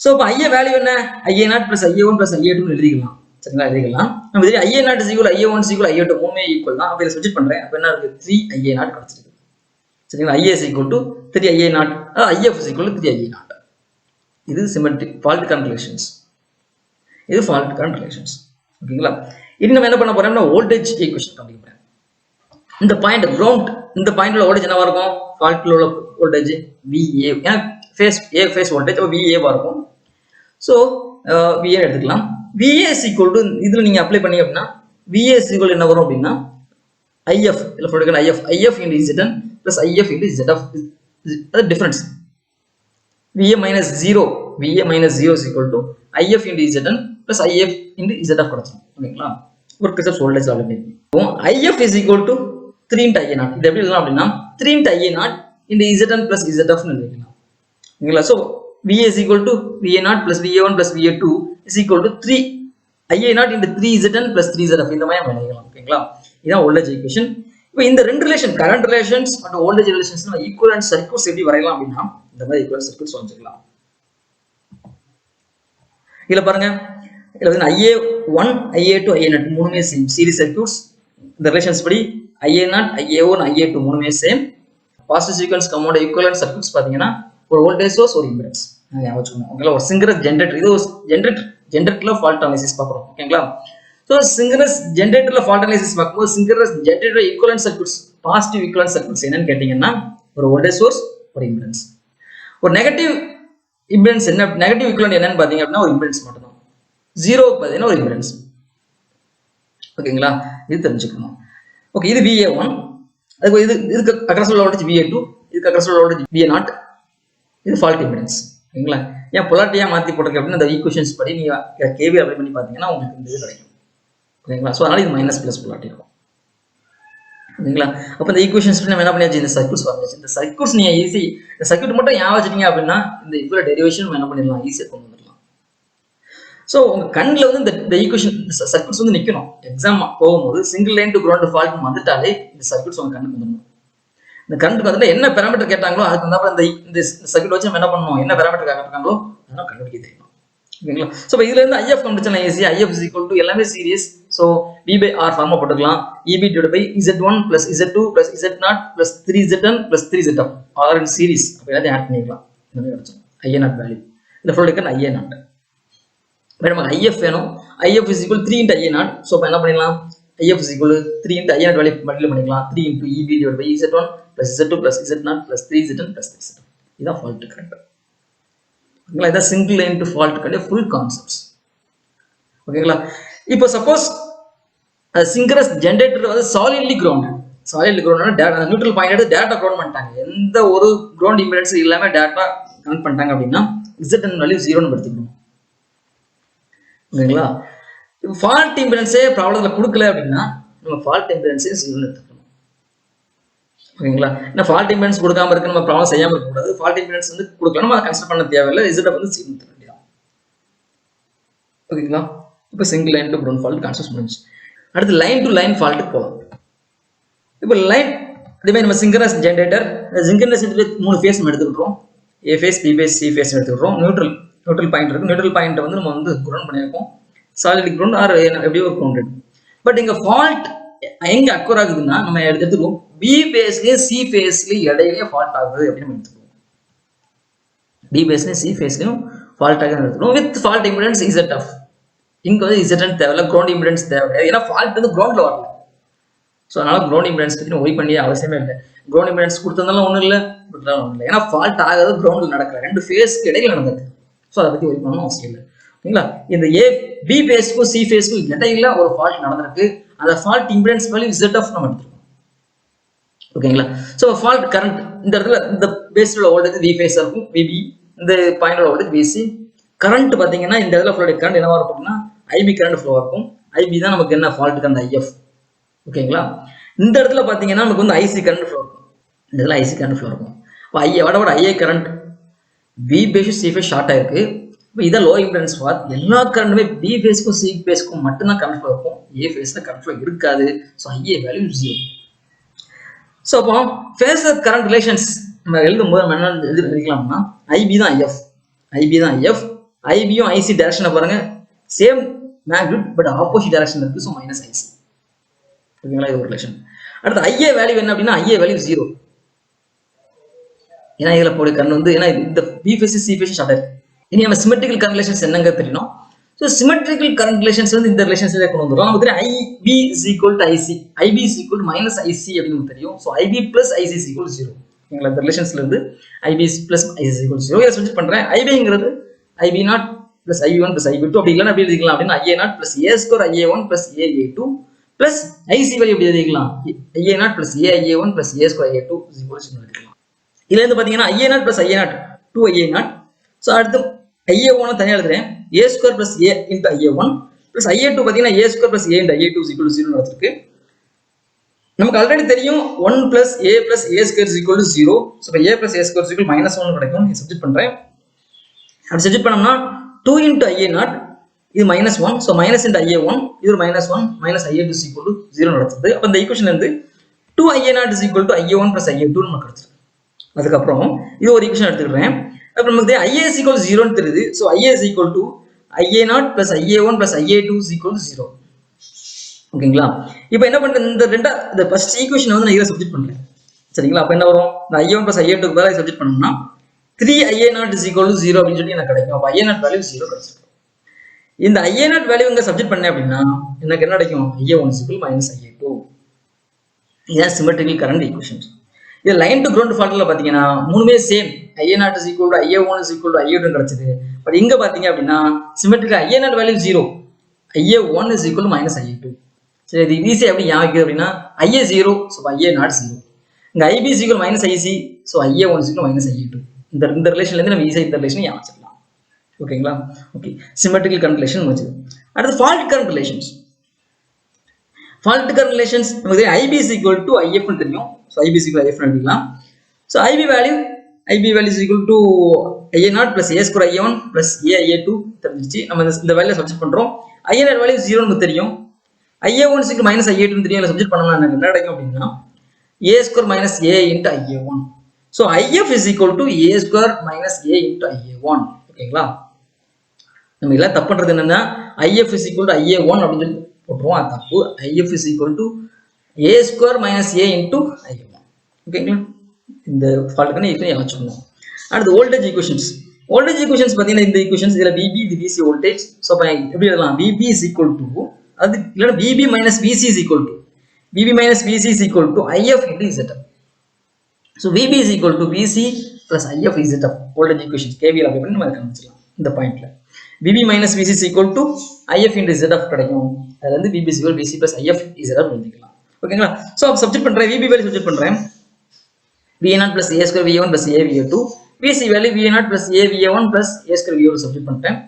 So இப்போ ஐஏ வேல்யூ என்ன, IA0 plus IA1 plus IA2 எழுதிக்கலாம். சரிங்களா? எழுதிக்கலாம். நம்ம தெரியும் IA0 is equal to I1 is equal to I2 மூணுமே ஈக்குவல் தான். அப்போ இதை சப்ஜெக்ட் பண்றேன். அப்போ என்ன இருக்கு, 3IA0 கிடைச்சிருக்கு. சரிங்களா? IA is equal to 3IA0, IF is equal to 3IA0. இது சிமெட்ரிக் ஃபால்ட் கரண்ட் ரிலேஷன்ஸ். இது ஃபால்ட் கரண்ட் ரிலேஷன்ஸ். ஓகேங்களா? இனி நம்ம என்ன பண்ண போறோம்னா வோல்டேஜ் ஈக்குவேஷன் கண்டுபிடிக்க போறோம். இந்த பாயிண்ட் கிரவுண்ட், இந்த பாயிண்ட்ல வோல்டேஜ் என்னவா இருக்கும், ஃபால்ட்ல உள்ள வோல்டேஜ் VA. ஏன்னா ஃபேஸ் வோல்டேஜ் அப்போ VA வா இருக்கும். ஸோ VA எடுத்துக்கலாம். VA is equal to இதுல நீங்க அப்ளை பண்ணீங்க அப்படின்னா VA is equal என்ன வரும் அப்படின்னா IF இல்ல போடுங்க IF into ZN plus IF into ZF. அது difference. VA minus 0 is equal to IF into ZN plus IF into ZF கிடைச்சிடும். ஓகேங்களா? ஒரு கிரிச்சப்ஸ் voltage already IF is equal to 3 into IA0. இது எப்படி எழுதலாம் அப்படின்னா 3 into IA0 into ZN plus ZF னு எழுதிக்கலாம். ஓகேங்களா? So VA is equal to VA0 plus VA1 plus VA2 is equal to 3 IA0 into 3ZN plus 3ZF. இந்த மாதிரி நம்ம எழுதிக்கலாம். ஓகேங்களா? இதுதான் வோல்டேஜ் ஈக்குவேஷன். இப்போ இந்த ரெண்டு ரிலேஷன், கரண்ட் ரிலேஷன்ஸ் மற்றும் வோல்டேஜ் ரிலேஷன்ஸ் நம்ம ஈக்குவலன்ட் சர்க்யூட்ஸ் எப்படி வரையலாம் அப்படின்னா இந்த மாதிரி ஈக்குவலன்ட் சர்க்யூட்ஸ் வரையலாம். இதுல பாருங்க, இதுல வந்து IA1, IA2, IA0 மூணுமே சேம் சீரிஸ் சர்க்யூட்ஸ். இந்த ரிலேஷன்ஸ் படி IA0, IA1, IA2 மூணுமே சேம். பாசிட்டிவ் சீக்வென்ஸ் கம்மோட ஈக்குவலன்ட் சர்க்யூட்ஸ் பாத்தீங்கன்னா ஒரு வோல்டேஜ் சோர்ஸ், ஒரு இம்பிடன்ஸ். ஞாபகம் வச்சுக்கணும். ஓகேங்களா? ஒரு சிங்கரஸ் ஜெனரேட்டர், இது ஒரு ஜெனரேட்டர்ல ஃபால்ட் அனாலிசிஸ் பார்க்குறோம். ஓகேங்களா? ஸோ சிங்கரஸ் ஜெனரேட்டர்ல ஃபால்ட் அனாலிசிஸ் பார்க்கும்போது synchronous generator equivalent circuits, positive equivalent circuits என்னன்னு கேட்டீங்கன்னா ஒரு வோல்டேஜ் சோர்ஸ், ஒரு இம்பிடன்ஸ். ஒரு நெகட்டிவ் இம்பிடன்ஸ் என்ன, நெகட்டிவ் ஈக்குவலன்ட் என்னன்னு பாத்தீங்க அப்படின்னா ஒரு இம்பிடன்ஸ் மட்டும் தான். 0 பார்த்தீங்கன்னா ஒரு இம்பிடன்ஸ். ஓகேங்களா? இது தெரிஞ்சுக்கணும். ஓகே, இது VA1. அதுக்கு இதுக்கு அக்ராஸ் உள்ள வோல்டேஜ் VA2, இதுக்கு அக்ராஸ் உள்ள வோல்டேஜ் VA0. இது ஃபால்ட் இம்பிடன்ஸ். ஓகேங்களா? ஏன் பொலாரிட்டியா மாத்தி போட்டிருக்கேன் அப்படின்னா இந்த ஈக்குவேஷன்ஸ் படி நீங்க KV அப்ளை பண்ணி பாத்தீங்கன்னா உங்களுக்கு இந்த இது கிடைக்கும். ஓகேங்களா? ஸோ அதனால இது மைனஸ் பிளஸ் பொலாரிட்டி இருக்கும். ஓகேங்களா? அப்போ இந்த ஈக்குவேஷன்ஸ் நம்ம என்ன பண்ணியாச்சு, இந்த சர்க்யூட்ஸ் வரையாச்சு. இந்த சர்க்யூட்ஸ் நீங்க ஈஸி, இந்த சர்க்யூட் மட்டும் ஞாபகம் வச்சிட்டீங்க அப்படின்னா இந்த இவ்வளோ டெரிவேஷன் என்ன பண்ணிடலாம், ஈஸியாக கொண்டு வந்துடலாம். ஸோ உங்க கண்ணில் வந்து இந்த ஈக்குவேஷன் சர்க்யூட்ஸ் வந்து நிற்கணும். எக்ஸாம் போகும்போது single line to ground fault வந்துட்டாலே இந்த சர்க்யூட்ஸ் உங்க கண்ணுக்கு வந்துடணும். இந்த கரண்ட் பார்த்துட்டு என்ன பேராமீட்டர் கேட்டாங்களோ அதுக்கு வந்து இந்த சர்க்யூட் வச்சு நம்ம என்ன பண்ணணும், என்ன பேராமீட்டர் கேட்டாங்களோ அதெல்லாம் கண்டுபிடிக்க தெரியும். ஓகேங்களா? ஸோ இப்போ இதுல இருந்து IF கண்டுபிடிச்சலாம் easy. IF is equal to எல்லாமே சீரிஸ். ஸோ V/R ஃபார்மா போட்டுக்கலாம். EB divided by Z1 plus Z2 plus Z0 plus 3ZN plus 3ZF are in series. அப்போ எல்லாத்தையும் ஆட் பண்ணிக்கலாம். இந்த மாதிரி கிடைச்சோம் IA0 வேல்யூ. இந்த ஃபுல் IA0. இப்போ நமக்கு IF வேணும். IF is equal to 3 into IA0. So இப்போ என்ன பண்ணிடலாம், IF is equal to 3 into IA0 value multiply பண்ணிக்கலாம். 3 into EB divided by Z1 plus Z2 plus Z0 plus 3ZN plus 3ZF. இதுதான் fault current. இதான் single line to fault current full concepts. ஓகேங்களா? இப்போ suppose சிங்கரஸ் generator வந்து solidly grounded. Solidly ground neutral point எடுத்து data ground பண்ணிட்டாங்க. எந்த ஒரு ground impedance இல்லாம டேட்டா கனெக்ட் பண்ணிட்டாங்க அப்படின்னா ZN வேல்யூ 0ன்னு எடுத்துக்கணும். ஓகேங்களா? இப்போ ஃபால்ட் இம்பிடன்ஸே ப்ராப்ளத்தில் கொடுக்கல அப்படின்னா நம்ம ஃபால்ட் இம்பிடன்ஸே 0ன்னு எடுத்துக்கணும். ஓகேங்களா? ஏன்னா ஃபால்ட் இம்பிடன்ஸ் கொடுக்காம இருக்கு, நம்ம ப்ராப்ளம் செய்யாமல் இருக்கக்கூடாது. ஃபால்ட் இம்பிடன்ஸ் வந்து கொடுக்கலாம், நம்ம அதை கன்சிடர் பண்ண தேவையில்லை. Z வந்து 0 எடுத்துக்க வேண்டியதான். ஓகேங்களா? இப்போ single line to ground fault concept முடிஞ்சு. அடுத்து லைன் டு லைன் ஃபால்ட்டுக்கு போகலாம். இப்போ லைன் இதுமாதிரி நம்ம synchronous generator, synchronous generator 3 phase நம்ம எடுத்துக்கிட்டோம். A phase, B phase, C phase எடுத்துக்கிட்டோம். நியூட்ரல் பாயிண்ட் இருக்கு. நியூட்ரல் பாயிண்ட் வந்து நம்ம வந்து கிரவுண்ட் பண்ணியிருக்கோம். சாலிட் கிரவுண்ட் ஆர் எப்படியோ ஒரு கிரவுண்ட். பட் இங்க ஃபால்ட் எங்க அக்வர் ஆகுதுன்னா நம்ம எடுத்துக்குவோம் B ஃபேஸ்லயும் C ஃபேஸ்லயும் இடையிலேயே ஃபால்ட் ஆகுது அப்படின்னு நம்ம எடுத்துக்குவோம். B ஃபேஸ்லயும் C ஃபேஸ்லயும் ஃபால்ட் ஆகுதுன்னு எடுத்துக்குவோம். With fault impedance ZF. இங்க வந்து ZN தேவையில்ல, கிரவுண்ட் இம்பிடன்ஸ் தேவையில்லை. ஏன்னா ஃபால்ட் வந்து கிரவுண்ட்ல வரல. ஸோ அதனால கிரவுண்ட் இம்பிடன்ஸ் பற்றி ஒரி பண்ணி அவசியமே இல்லை. கிரவுண்ட் இம்பிடன்ஸ் கொடுத்ததாலும் ஒன்றும் இல்லை, கொடுத்தாலும் ஒன்றும் இல்லை. ஏன்னா ஃபால்ட் ஆகிறது கிரவுண்டில் நடக்கல, 2 ஃபேஸ்க்கு இடையில நடந்தது. ஸோ அதை பற்றி ஒரி பண்ணணும் அவசியம் இல்லை. ஓகேங்களா? இந்த B ஃபேஸ்க்கும் C ஃபேஸ்க்கும் இடையில ஒரு ஃபால்ட் நடந்திருக்கு. அந்த ஃபால்ட் இம்பிடன்ஸ் வேல்யூ ZF நம்ம எடுத்துருக்கோம். ஓகேங்களா? ஸோ ஃபால்ட் கரண்ட் இந்த இடத்துல இந்த பேஸில் வோல்டேஜ் V ஃபேஸ் இருக்கும், VB. இந்த பாயிண்டோட வோல்டேஜ் VC. கரண்ட் பார்த்தீங்கன்னா இந்த இடத்துல ஃப்ளோடைய கரண்ட் என்னவா இருக்கும்னா IB கரண்ட் ஃப்ளோ இருக்கும். IB தான் நமக்கு என்ன ஃபால்ட் கரண்ட் IF. ஓகேங்களா? இந்த இடத்துல பார்த்தீங்கன்னா நமக்கு வந்து IC கரண்ட் ஃப்ளோ இருக்கும். இந்த இடத்துல IC கரண்ட் ஃப்ளோ இருக்கும். இப்போ IA current B phase C phase short ஆயிருக்கு. இப்போ இதை லோ இம்பிடன்ஸ் ஃபார் எல்லா கரண்ட்டுமே B ஃபேஸ்க்கும் C ஃபேஸ்க்கும் மட்டும்தான் கரண்ட் ஃப்ளோ இருக்கும். A ஃபேஸ்ல கரண்ட் ஃப்ளோ இருக்காது. So IA value 0. ஸோ அப்போ ஃபேஸர் கரண்ட் ரிலேஷன்ஸ் நம்ம எழுதும் போது நம்ம என்ன எழுதிக்கலாம்னா IB தான் IF, IB தான் IF. IBயும் IC டைரக்ஷனை பாருங்க, same magnitude but opposite direction இருக்கு. So minus IC. ஓகேங்களா? இது ஒரு ரிலேஷன். அடுத்து IA வேல்யூ என்ன அப்படின்னா IA வேல்யூ 0. ஏன்னா இதுல போட கரண்ட் வந்து ஏன்னா இந்த B phase C phase short ஆயிருக்கு. இனி நம்ம சிமெட்ரிக்கல் கரண்ட் ரிலேஷன்ஸ் என்னங்க தெரியணும். ஸோ சிமெட்ரிக்கல் கரண்ட் ரிலேஷன்ஸ் வந்து இந்த ரிலேஷன்ஸ்ல கொண்டு வந்துடும். நமக்கு தெரியும் IB is equal to IC, IB is equal to minus IC அப்படின்னு தெரியும். So IB plus IC is equal to 0. ஓகேங்களா? இந்த ரிலேஷன்ஸ்ல இருந்து IB plus IC is equal to 0. இதை சப்ஸ்டிட் பண்றேன். IBங்கிறது IB0 plus IB1 plus IB2 அப்படி இல்லைன்னா எப்படி எழுதிக்கலாம் அப்படின்னா IA0 plus A square IA1 plus AA2 plus IC value எப்படி எழுதிக்கலாம் IA0 plus AI1 plus A square IA2 is equal to 0 எழுதிக்கலாம். இதுல இருந்து பாத்தீங்கன்னா IA0 plus IA0 2IA0. So அடுத்து IA1 தனியாக எழுதுறேன். A square plus A into IA1 plus IA2 பாத்தீங்கன்னா A square plus A into IA2 is equal to 0 நடத்திருக்கு. நமக்கு already தெரியும் 1 plus A plus A square is equal to 0. So இப்போ A plus A square is equal to -1 கிடைக்கும். இது substitute பண்றேன். அப்படி substitute பண்ணோம்னா 2 into IA0 இது -1. ஸோ மைனஸ் into IA1 இது ஒரு -1 minus IA2 is equal to 0 நடத்துது. அப்போ இந்த ஈக்குவேஷன்ல இருந்து 2IA0 is equal to IA1 plus IA2 நமக்கு கிடைச்சிருக்கு. அதுக்கப்புறம் இது ஒரு ஈக்குவேஷன் எடுத்துக்கிறேன். அப்புறம் நமக்கு IA is equal to 0 ன்னு தெரியுது. So IA is equal to IA0 plus IA1 plus IA2 is equal to 0. ஓகேங்களா? இப்போ என்ன பண்றேன், இந்த ஃபர்ஸ்ட் ஈக்குவேஷன் வந்து நான் இதை சப்ஸ்டிட் பண்றேன். சரிங்களா? அப்போ என்ன வரும், நான் IA1 plus IA2 க்கு பதிலா சப்ஸ்டிட் பண்ணோம்னா 3IA0 is equal to 0 அப்படின்னு சொல்லி எனக்கு கிடைக்கும். அப்போ IA0 வேல்யூ 0 கிடைச்சிருக்கு. இந்த IA0 வேல்யூ இங்க சப்ஸ்டிட் பண்ணேன் அப்படின்னா எனக்கு என்ன கிடைக்கும், IA1 is equal minus IA2. இதுதான் சிமெட்ரிக்கல் கரண்ட் ஈக்குவேஷன்ஸ். இது லைன் டு கிரவுண்ட் ஃபால்ட்ல பாத்தீங்கன்னா மூணுமே same. IA0 is equal to IA1 is equal to IA2 கிடைச்சது. பட் இங்க பாத்தீங்க அப்படின்னா symmetrical IA0 value 0, IA1 is equal to minus IA2. சரி, இது ஈஸி எப்படி ஞாபகம் அப்படின்னா IA 0, ஸோ IA0 0. இங்க IB is equal minus IC, so IA1 is equal minus IA2. இந்த ரிலேஷன்ல இருந்து நம்ம ஈஸியா இந்த ரிலேஷன் ஞாபகம் வச்சுக்கலாம். ஓகேங்களா? ஓகே, சிமெட்ரிக்கல் கரண்ட் ரிலேஷன் முடிஞ்சது. அடுத்து fault current relations. Fault current relations நமக்கு IB is equal to IF ன்னு தெரியும். So IB is equal to IF ன்னு எடுத்துக்கலாம். So IB value is equal to IA0 plus A square IA1 plus AI2 தெரிஞ்சிச்சு. நம்ம இந்த வேல்யூ சப்ஸ்டிட் பண்றோம். IA0 value 0 நமக்கு தெரியும். IA1 is equal to minus IA2 ன்னு தெரியும். சப்ஸ்டிட் பண்ணோம்னா எனக்கு என்ன கிடைக்கும் அப்படின்னா A square minus A into IA1. So IF is equal to A square minus A into IA1. ஓகேங்களா? நம்ம எல்லாம் தப்பு பண்றது என்னன்னா IF is equal to IA1 அப்படின்னு சொல்லி போட்டுருவோம். அது தப்பு. IF is equal to A square minus A into IA1. ஓகேங்களா? இந்த ஃபால்ட்டுக்கான ஈக்குவேஷன் வச்சுக்கணும். அடுத்து வோல்டேஜ் ஈக்குவேஷன்ஸ். வோல்டேஜ் ஈக்குவேஷன்ஸ் பார்த்தீங்கன்னா இந்த ஈக்குவேஷன்ஸ் இதில் VB இது VC வோல்டேஜ். ஸோ எப்படி எழுதலாம், VB is equal to அது இல்லைன்னா VB minus VC is equal to IF into ZF. So VB is equal to VC plus IF ZF voltage equations KVL apply பண்ணி நம்ம கண்டுபிடிச்சலாம் இந்த பாயிண்ட்ல. VB minus VC is equal to IF into ZF கிடைக்கும். அதுல இருந்து VB is equal to VC plus IF ZF எழுதிக்கலாம். ஓகேங்களா? So substitute பண்றேன், VB வேல்யூ சப்ஸ்டிட் பண்றேன். VA0 plus A square VA1 plus A VA2, VC value VA0 plus A VA1 plus A square VA2 substitute பண்ணிட்டேன்.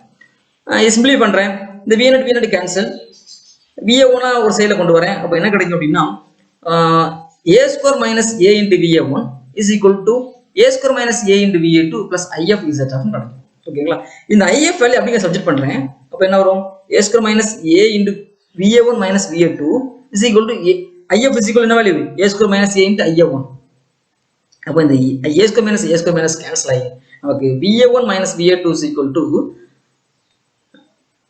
சிம்பிளை பண்றேன். இந்த VA0 cancel, VA1 ஒரு சைடுல கொண்டு வரேன். அப்ப என்ன கிடைக்கும் அப்படின்னா A square minus A into VA1 is equal to A square minus A into VA2 plus IF ZF கிடைக்கும். ஓகேங்களா? இந்த IF வேல்யூ அப்படிங்க சப்ஸ்டிட் பண்றேன். அப்ப என்ன வரும்? A square minus A into VA1 minus VA2 is equal to IF is equal to என்ன value? A square minus A into IA1. அப்ப இந்த A square minus cancel ஆகி நமக்கு VA1 minus VA2 is equal to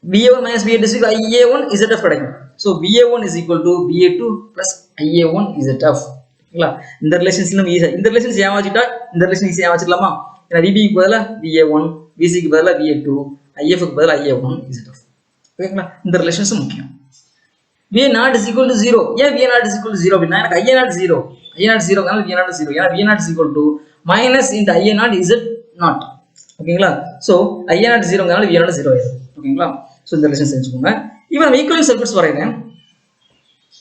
VA1 minus VA2 is equal to IA1 ZF கிடைக்கும். So VA1 is equal to VA2 plus IA1 ZF. ஓகேங்களா? இந்த ரிலேஷன்ஸ்ல இந்த relations ஏமாத்திட்டா இந்த relation ஈஸியா ஏமாத்திடலாமா? ஏன்னா VB க்கு பதிலா VA1, VC க்கு பதிலா VA2, IF க்கு பதிலா IA1 ZF. ஓகேங்களா? இந்த ரிலேஷன்ஸ் முக்கியம். VA0 is equal to 0. ஏன் VA0 is equal to 0 அப்படின்னா எனக்கு IA0 0. IA0 0 காரணம் VA0 0. ஏன்னா VA0 is equal to minus into IA0 Z0. ஓகேங்களா? சோ IA0 0 காரணம் VA0 0 ஆயிடும். ஓகேங்களா? சோ இந்த ரிலேஷன் செஞ்சுக்கோங்க. இப்போ நம்ம ஈக்குவலன்ட் சர்க்யூட்ஸ் வரையறேன்.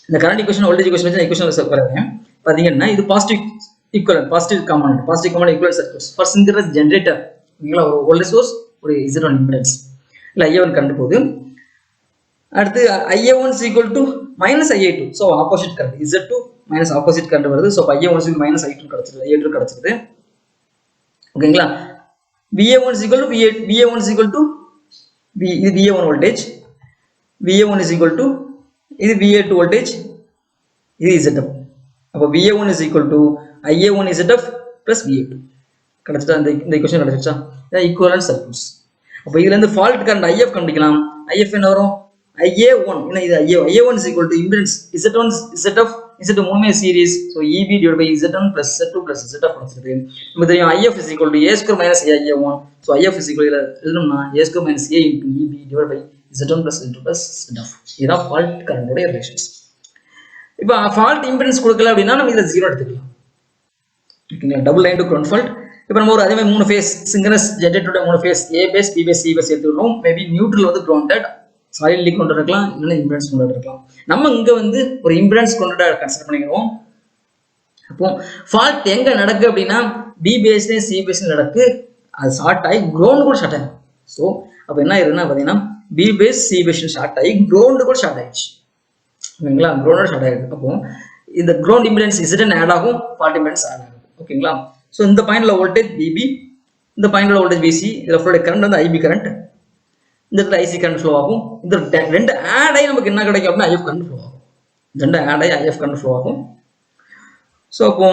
இந்த கரண்ட் ஈக்குவேஷன் வோல்டேஜ் ஈக்குவேஷன் வச்சு ஈக்குவேஷன் வரையறேன். பாத்தீங்கன்னா இது positive equivalent, positive component equivalent circuits for singles generator. ஓகேங்களா? ஒரு வோல்டேஜ் சோர்ஸ், ஒரு Z1 இம்பிடன்ஸ். இல்ல IA1 கரண்ட் போகுது. அடுத்து IA1 is equal to minus IA2. So opposite current Z2 minus opposite current வருது. So IA1 is equal to minus I2 கிடைச்சிருது, IA2 கிடைச்சிருது. ஓகேங்களா? VA1 is equal to VA1 is equal to இது VA1 voltage, VA1 is equal to இது VA2 voltage, இது ZF. அப்ப VA1 is equal to IA1 ZF plus VA2 கிடைச்சிட்டா? இந்த equation கிடைச்சிருச்சா? இதான் ஈக்குவலன்ட் சர்க்யூட்ஸ். அப்ப இதுல இருந்து ஃபால்ட் கரண்ட் IF கண்டுபிடிக்கலாம். IF என்ன வரும்? IA1. என்ன இது IA1 is equal to impedance Z1 ZF Z மூணுமே series. so EB divided by Z1 plus Z2 plus ZF கிடைச்சிருக்கு. நமக்கு தெரியும் IF is equal to A square minus IA1. so IF is equal to எழுதணும்னா A square minus A into EB divided by Z1 plus Z2 plus ZF. இதுதான் fault கரண்டோட relations. இப்போ fault impedance கொடுக்கல அப்படின்னா நம்ம இத 0 எடுத்துக்கலாம். ஓகேங்களா? Double line to ground fault. இப்போ நம்ம ஒரு அதே மாதிரி மூணு ஃபேஸ் சிங்கிள்ஸ் ஜெனரேட்டரோட மூணு phase A phase, B phase, C phase எடுத்துக்கிறோம். மேபி நியூட்ரல் வந்து கிரவுண்டட், சாலிட்லி கொண்டு இருக்கலாம், இல்லைன்னா இம்பிடன்ஸ் கொண்டு இருக்கலாம். நம்ம இங்க வந்து ஒரு இம்பிடன்ஸ் கொண்டு கன்சிடர் பண்ணிக்கிறோம். அப்போ ஃபால்ட் எங்க நடக்கு அப்படின்னா B பேஸ்ல C பேஸ்ல நடக்கு. அது ஷார்ட் ஆகி கிரவுண்ட் கூட ஷார்ட் ஆகும். ஸோ அப்போ என்ன ஆயிருதுன்னா பார்த்தீங்கன்னா B phase C phase short ஆகி கிரவுண்ட் கூட ஷார்ட் ஆயிடுச்சு. ஓகேங்களா? கிரவுண்டோட ஷார்ட் ஆயிருக்கு. அப்போ இந்த கிரவுண்ட் இம்பிடன்ஸ் Z1 ஆட் ஆகும், ஃபால்ட் இம்பிடன்ஸ் ஆட் ஆகும். ஓகேங்களா? ஸோ இந்த பாயிண்ட்ல வோல்டேஜ் BB, இந்த பாயிண்ட்ல வோல்டேஜ் BC, இதுல ஃபுல்லோட கரண்ட் வந்து IB கரண்ட், இந்த இடத்துல IC கரண்ட் ஃப்ளோ ஆகும். இந்த ரெண்டு ஆட் ஆகி நமக்கு என்ன கிடைக்கும் அப்படின்னா IF கரண்ட் ஃப்ளோ ஆகும். ரெண்டு ஆட் ஆகி IF கரண்ட் ஃப்ளோ ஆகும். ஸோ அப்போ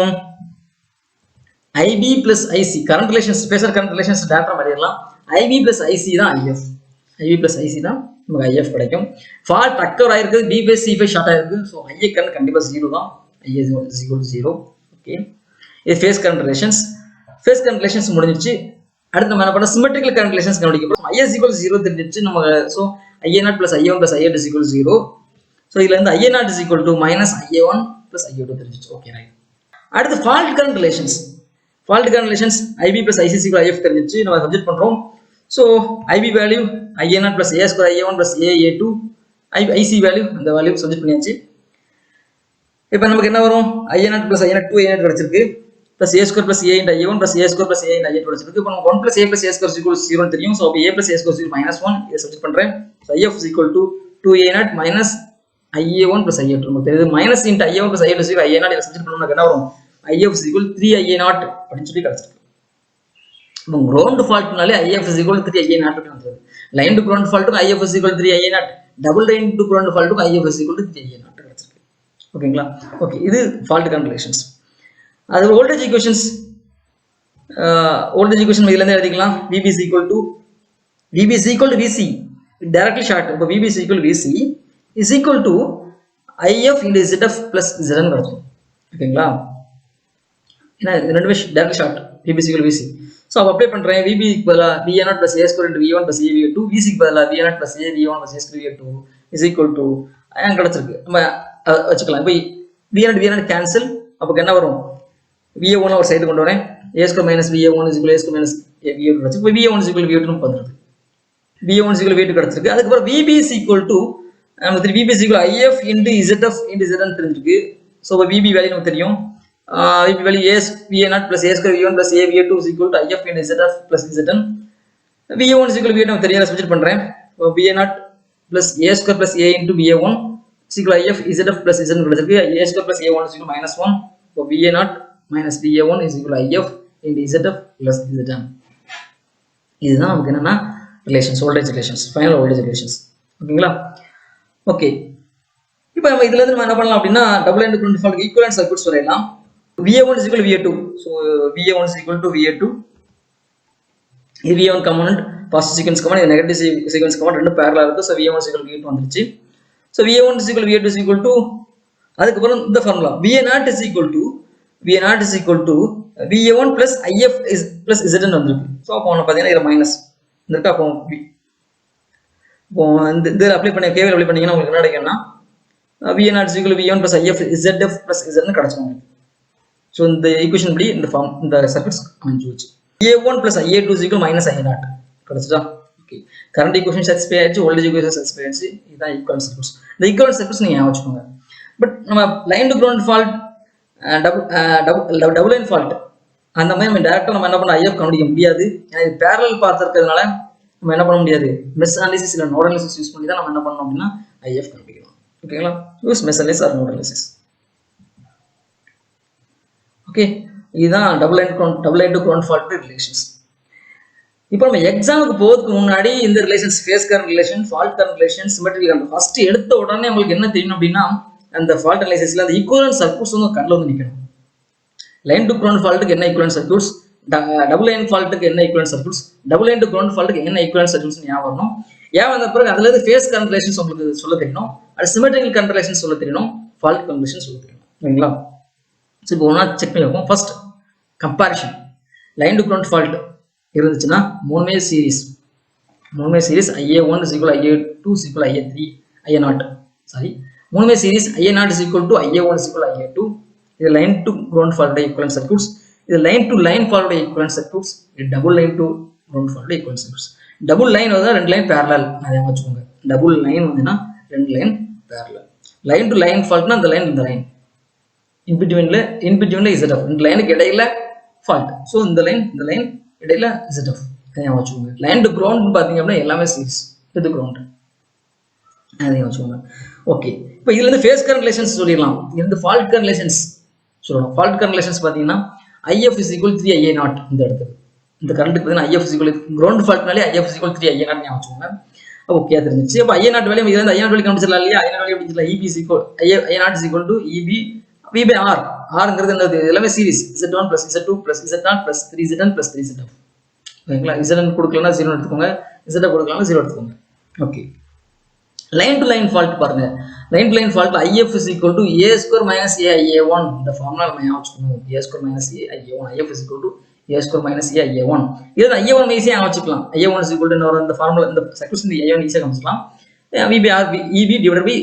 IB plus IC current relations, phasor current relations டேரக்டா மாறிடலாம். IB plus IC தான் IF, IB plus IC தான் நமக்கு IF கிடைக்கும். ஃபால்ட் அக்கர் ஆயிருக்கு, B phase C phase short ஆயிருக்கு. ஸோ IA கரண்ட் கண்டிப்பா 0 தான், IA is equal to 0. Okay, இது phase current relations. Phase current relations முடிஞ்சிருச்சு. அடுத்து நம்ம என்ன பண்ணோம்? சிமெட்ரிக்கல் கரண்ட் ரிலேஷன்ஸ் கண்டுபிடிக்க போறோம். IA is equal to 0 தெரிஞ்சிருச்சு நமக்கு. So IA0 plus IA1 plus IA2 is equal to 0. So இதுல இருந்து IA0 is equal to minus IA1 plus IA2 தெரிஞ்சிருச்சு. Okay, right. அடுத்து fault current relations. Fault current relations IB plus IC is equal to IF தெரிஞ்சிருச்சு. நம்ம subject பண்றோம். So IB value IA0 plus A square IA1 plus AA2, IC value அந்த value subject பண்ணியாச்சு. இப்போ நமக்கு என்ன வரும்? IA0 plus IA0 2A0 கிடைச்சிருக்கு. plus A square plus A into I1 plus A square plus A into I2 கிடைச்சிருக்கு. இப்போ நம்ம 1 plus A plus A square is equal to 0 தெரியும். ஸோ அப்போ A plus A square is equal to -1 இதை subject பண்றேன். So IF is equal to 2A0 minus IA1 plus IA2. நமக்கு தெரியுது minus into I1 plus IA2 is equal to IA0. இதை subject பண்ணோம்னா என்ன வரும்? IF is equal to 3IA0 அப்படின்னு சொல்லி கிடைச்சிருக்கு. இப்போ கிரவுண்ட் ஃபால்ட்னாலே IF is equal to 3IA0 அப்படின்னு வந்துருது. லைன் டு கிரவுண்ட் ஃபால்ட்டுக்கு IF is equal to 3IA0, double line to ground ஃபால்ட்டுக்கு IF is equal to 3IA0 கிடைச்சிருக்கு. ஓகேங்களா? ஓகே, இது ஃபால்ட் கரண்ட் ரிலேஷன்ஸ். அது வோல்டேஜ் ஈக்குவேஷன்ஸ், வோல்டேஜ் ஈக்குவேஷன் இதுல இருந்து எழுதிக்கலாம். VB is equal to VC, directly short. இப்போ VB is equal to VC is equal to IF into ZF plus ZN வருது. ஓகேங்களா? ஏன்னா ரெண்டுமே directly short. VB is equal to VC. So அப்போ apply பண்றேன். VB க்கு பதிலா VA0 plus A square into V1 plus AV2, VC க்கு பதிலா VA0 plus A V1 plus A square V2 is equal to கிடைச்சிருக்கு. நம்ம வச்சுக்கலாம். இப்போ V0 கேன்சல். அப்போ என்ன வரும்? VA1 ஒரு சைடு கொண்டு வரேன். A square minus VA1 is equal to A square minus VA2 கிடைச்சு. இப்போ VA1 is equal to VA2 வந்துருது. VA1 is equal to VA2 கிடைச்சிருக்கு. அதுக்கப்புறம் VB is equal to நமக்கு VB is equal to IF into ZF into ZN தெரிஞ்சிருக்கு. So VB value நமக்கு தெரியும். VB value VA0 plus A square V1 plus A VA2 is equal to IF into ZF plus ZN. VA1 is equal to VA2 நமக்கு தெரியாத substitute பண்றேன். VA0 plus A square plus A into VA1 is equal to IF ZF plus ZN கிடைச்சிருக்கு. A square plus A1 is equal to -1. So VA0 minus VA1 is equal to IF into ZF plus ZN. இதுதான் நமக்கு என்னன்னா relations, voltage relations, final voltage relations. ஓகேங்களா? Okay, இப்போ நம்ம இதுல இருந்து நம்ம என்ன பண்ணலாம் அப்படின்னா double end current fault equivalent circuit சொல்லிடலாம். VA1 is equal to VA2. So VA1 is equal to VA2. இது VA1 component positive sequence component, இது நெகட்டிவ் சீக்வென்ஸ் காம்பனன்ட் ரெண்டு பேரலா இருக்கு. So VA1 is equal to VA2 வந்துருச்சு. So VA1 is equal to VA2 is equal to அதுக்கப்புறம் இந்த formula VA0 is equal to VA1 plus IF is plus ZN வந்திருக்கு. So அப்போ பார்த்தீங்கன்னா இதில் மைனஸ் இருக்கா. அப்போ இந்த அப்ளை பண்ணி கேவல் அப்ளை பண்ணீங்கன்னா உங்களுக்கு என்ன கிடைக்கும்னா VA0 is equal to VA1 plus IF ZF plus ZN கிடைச்சிடும். ஸோ இந்த ஈக்குவேஷன் படி இந்த சர்க்யூட்ஸ் அமைஞ்சு வச்சு VA1 plus IA2 is equal to minus I0 கிடைச்சிட்டா. ஓகே, கரண்ட் ஈக்குவேஷன் சாட்டிஸ்ஃபை ஆயிடுச்சு, வோல்டேஜ் ஈக்குவேஷன் சாட்டிஸ்ஃபை ஆயிடுச்சு. இதுதான் ஈக்குவலன்ட் சர்க்யூட்ஸ். இந்த ஈக்குவலன்ட் சர்க்யூட்ஸ் நீங்க ஞாபகம் வச்சுக்கோங்க. பட் நம்ம line to ground fault, double line fault அந்த மாதிரி நம்ம டேரக்டா நம்ம என்ன பண்ண IF கண்டுபிடிக்க முடியாது. ஏன்னா இது பேரலல் பார்த்து இருக்கிறதுனால நம்ம என்ன பண்ண முடியாது, மெஷ் அனாலிசிஸ் இல்ல நோட் அனாலிசிஸ் யூஸ் பண்ணி தான் நம்ம என்ன பண்ணணும் அப்படின்னா IF கண்டுபிடிக்கணும். ஓகேங்களா? Use mesh analysis or node analysis. Okay, இதுதான் double line to ground fault relations. இப்போ நம்ம எக்ஸாமுக்கு போகிறதுக்கு முன்னாடி இந்த relations, phase current relation, fault current relation, symmetrical current first எடுத்த உடனே உங்களுக்கு என்ன தெரியும் அப்படின்னா அந்த ஃபால்ட் அனாலிசிஸ்ல அந்த ஈக்குவலன்ட் சர்க்யூட்ஸ் வந்து கண்ணில் வந்து நிற்கணும். லைன் டு கிரவுண்ட் ஃபால்ட்டுக்கு என்ன ஈக்குவலன்ட் சர்க்யூட்ஸ், டபுள் லைன் ஃபால்ட்டுக்கு என்ன equivalent circuits, double line to ground ஃபால்ட்டுக்கு என்ன ஈக்குவலன்ட் சர்க்யூட்ஸ் ஞாபகம் வரணும். ஏன் வந்த பிறகு அதுல இருந்து ஃபேஸ் கரண்ட் ரிலேஷன்ஸ் உங்களுக்கு சொல்ல தெரியணும், அது சிமெட்ரிக்கல் கரண்ட் ரிலேஷன் சொல்ல தெரியணும், ஃபால்ட் கரண்ட் ரிலேஷன் சொல்ல தெரியணும். ஓகேங்களா? ஸோ இப்போ ஒன்றா செக் பண்ணி வைப்போம். First comparison. Line to ground fault இருந்துச்சுன்னா மூணுமே series IA1 is equal to IA2 is equal to IA3 IA0 sorry மூணுமே series IA0 is equal to IA1 is equal to IA2. இது line to ground fault equivalent circuits, இது line to line fault equivalent circuits, இது double line to ground fault equivalent circuits. Double line வந்து ரெண்டு line parallel, அதை வச்சுக்கோங்க. Double line வந்துன்னா ரெண்டு line parallel. Line to line ஃபால்ட்னா இந்த லைன் இன் பிட்வீன்ல ZF, இந்த லைனுக்கு இடையில ஃபால்ட். ஸோ இந்த லைன் இடையில ZF அதையும் வச்சுக்கோங்க. லைன் டு கிரவுண்ட் பார்த்தீங்க அப்படின்னா எல்லாமே சீரிஸ், இது கிரவுண்ட் அதையும் வச்சுக்கோங்க. ஓகே, இப்போ இதுல இருந்து ஃபேஸ் கரண்ட் ரிலேஷன்ஸ் சொல்லிடலாம். இது வந்து ஃபால்ட் கரண்ட் ரிலேஷன்ஸ் சொல்லலாம். ஃபால்ட் கரண்ட் ரிலேஷன்ஸ் பார்த்தீங்கன்னா IF is equal to 3IA0. இந்த இடத்துக்கு இந்த கரண்ட்டுக்கு பார்த்தீங்கன்னா IF is equal to ground ஃபால்ட்னாலே IF is equal to 3IA0 ஞாபகம் வச்சுக்கோங்க. ஓகே, அது தெரிஞ்சிச்சு. அப்போ IA0 வேல்யூ இதுல இருந்து I0 வேல்யூ கண்டுபிடிச்சிடலாம் இல்லையா? I0 வேல்யூ எப்படி EB is equal I0 is equal to EB V by R. Rங்கிறது என்னது? எல்லாமே series. Z1 plus Z2 plus Z0 plus 3ZN plus 3ZF. ஓகேங்களா? ZN கொடுக்கலன்னா 0 எடுத்துக்கோங்க, ZF கொடுக்கலன்னா 0 எடுத்துக்கோங்க. Okay, line to line fault பாருங்க. Line to line fault IF is equal to A square minus AIA1. இந்த formula நம்ம ஞாபகம் வச்சுக்கணும். A square minus AIA1. IF is equal to A square minus AIA1. இது IA1 ஈஸியா ஞாபகம் வச்சுக்கலாம். IA1 is equal to இந்த ஃபார்முலா இந்த சர்க்யூட்ஸ் இந்த IA1 ஈஸியா காமிச்சிக்கலாம். V by R EB divided by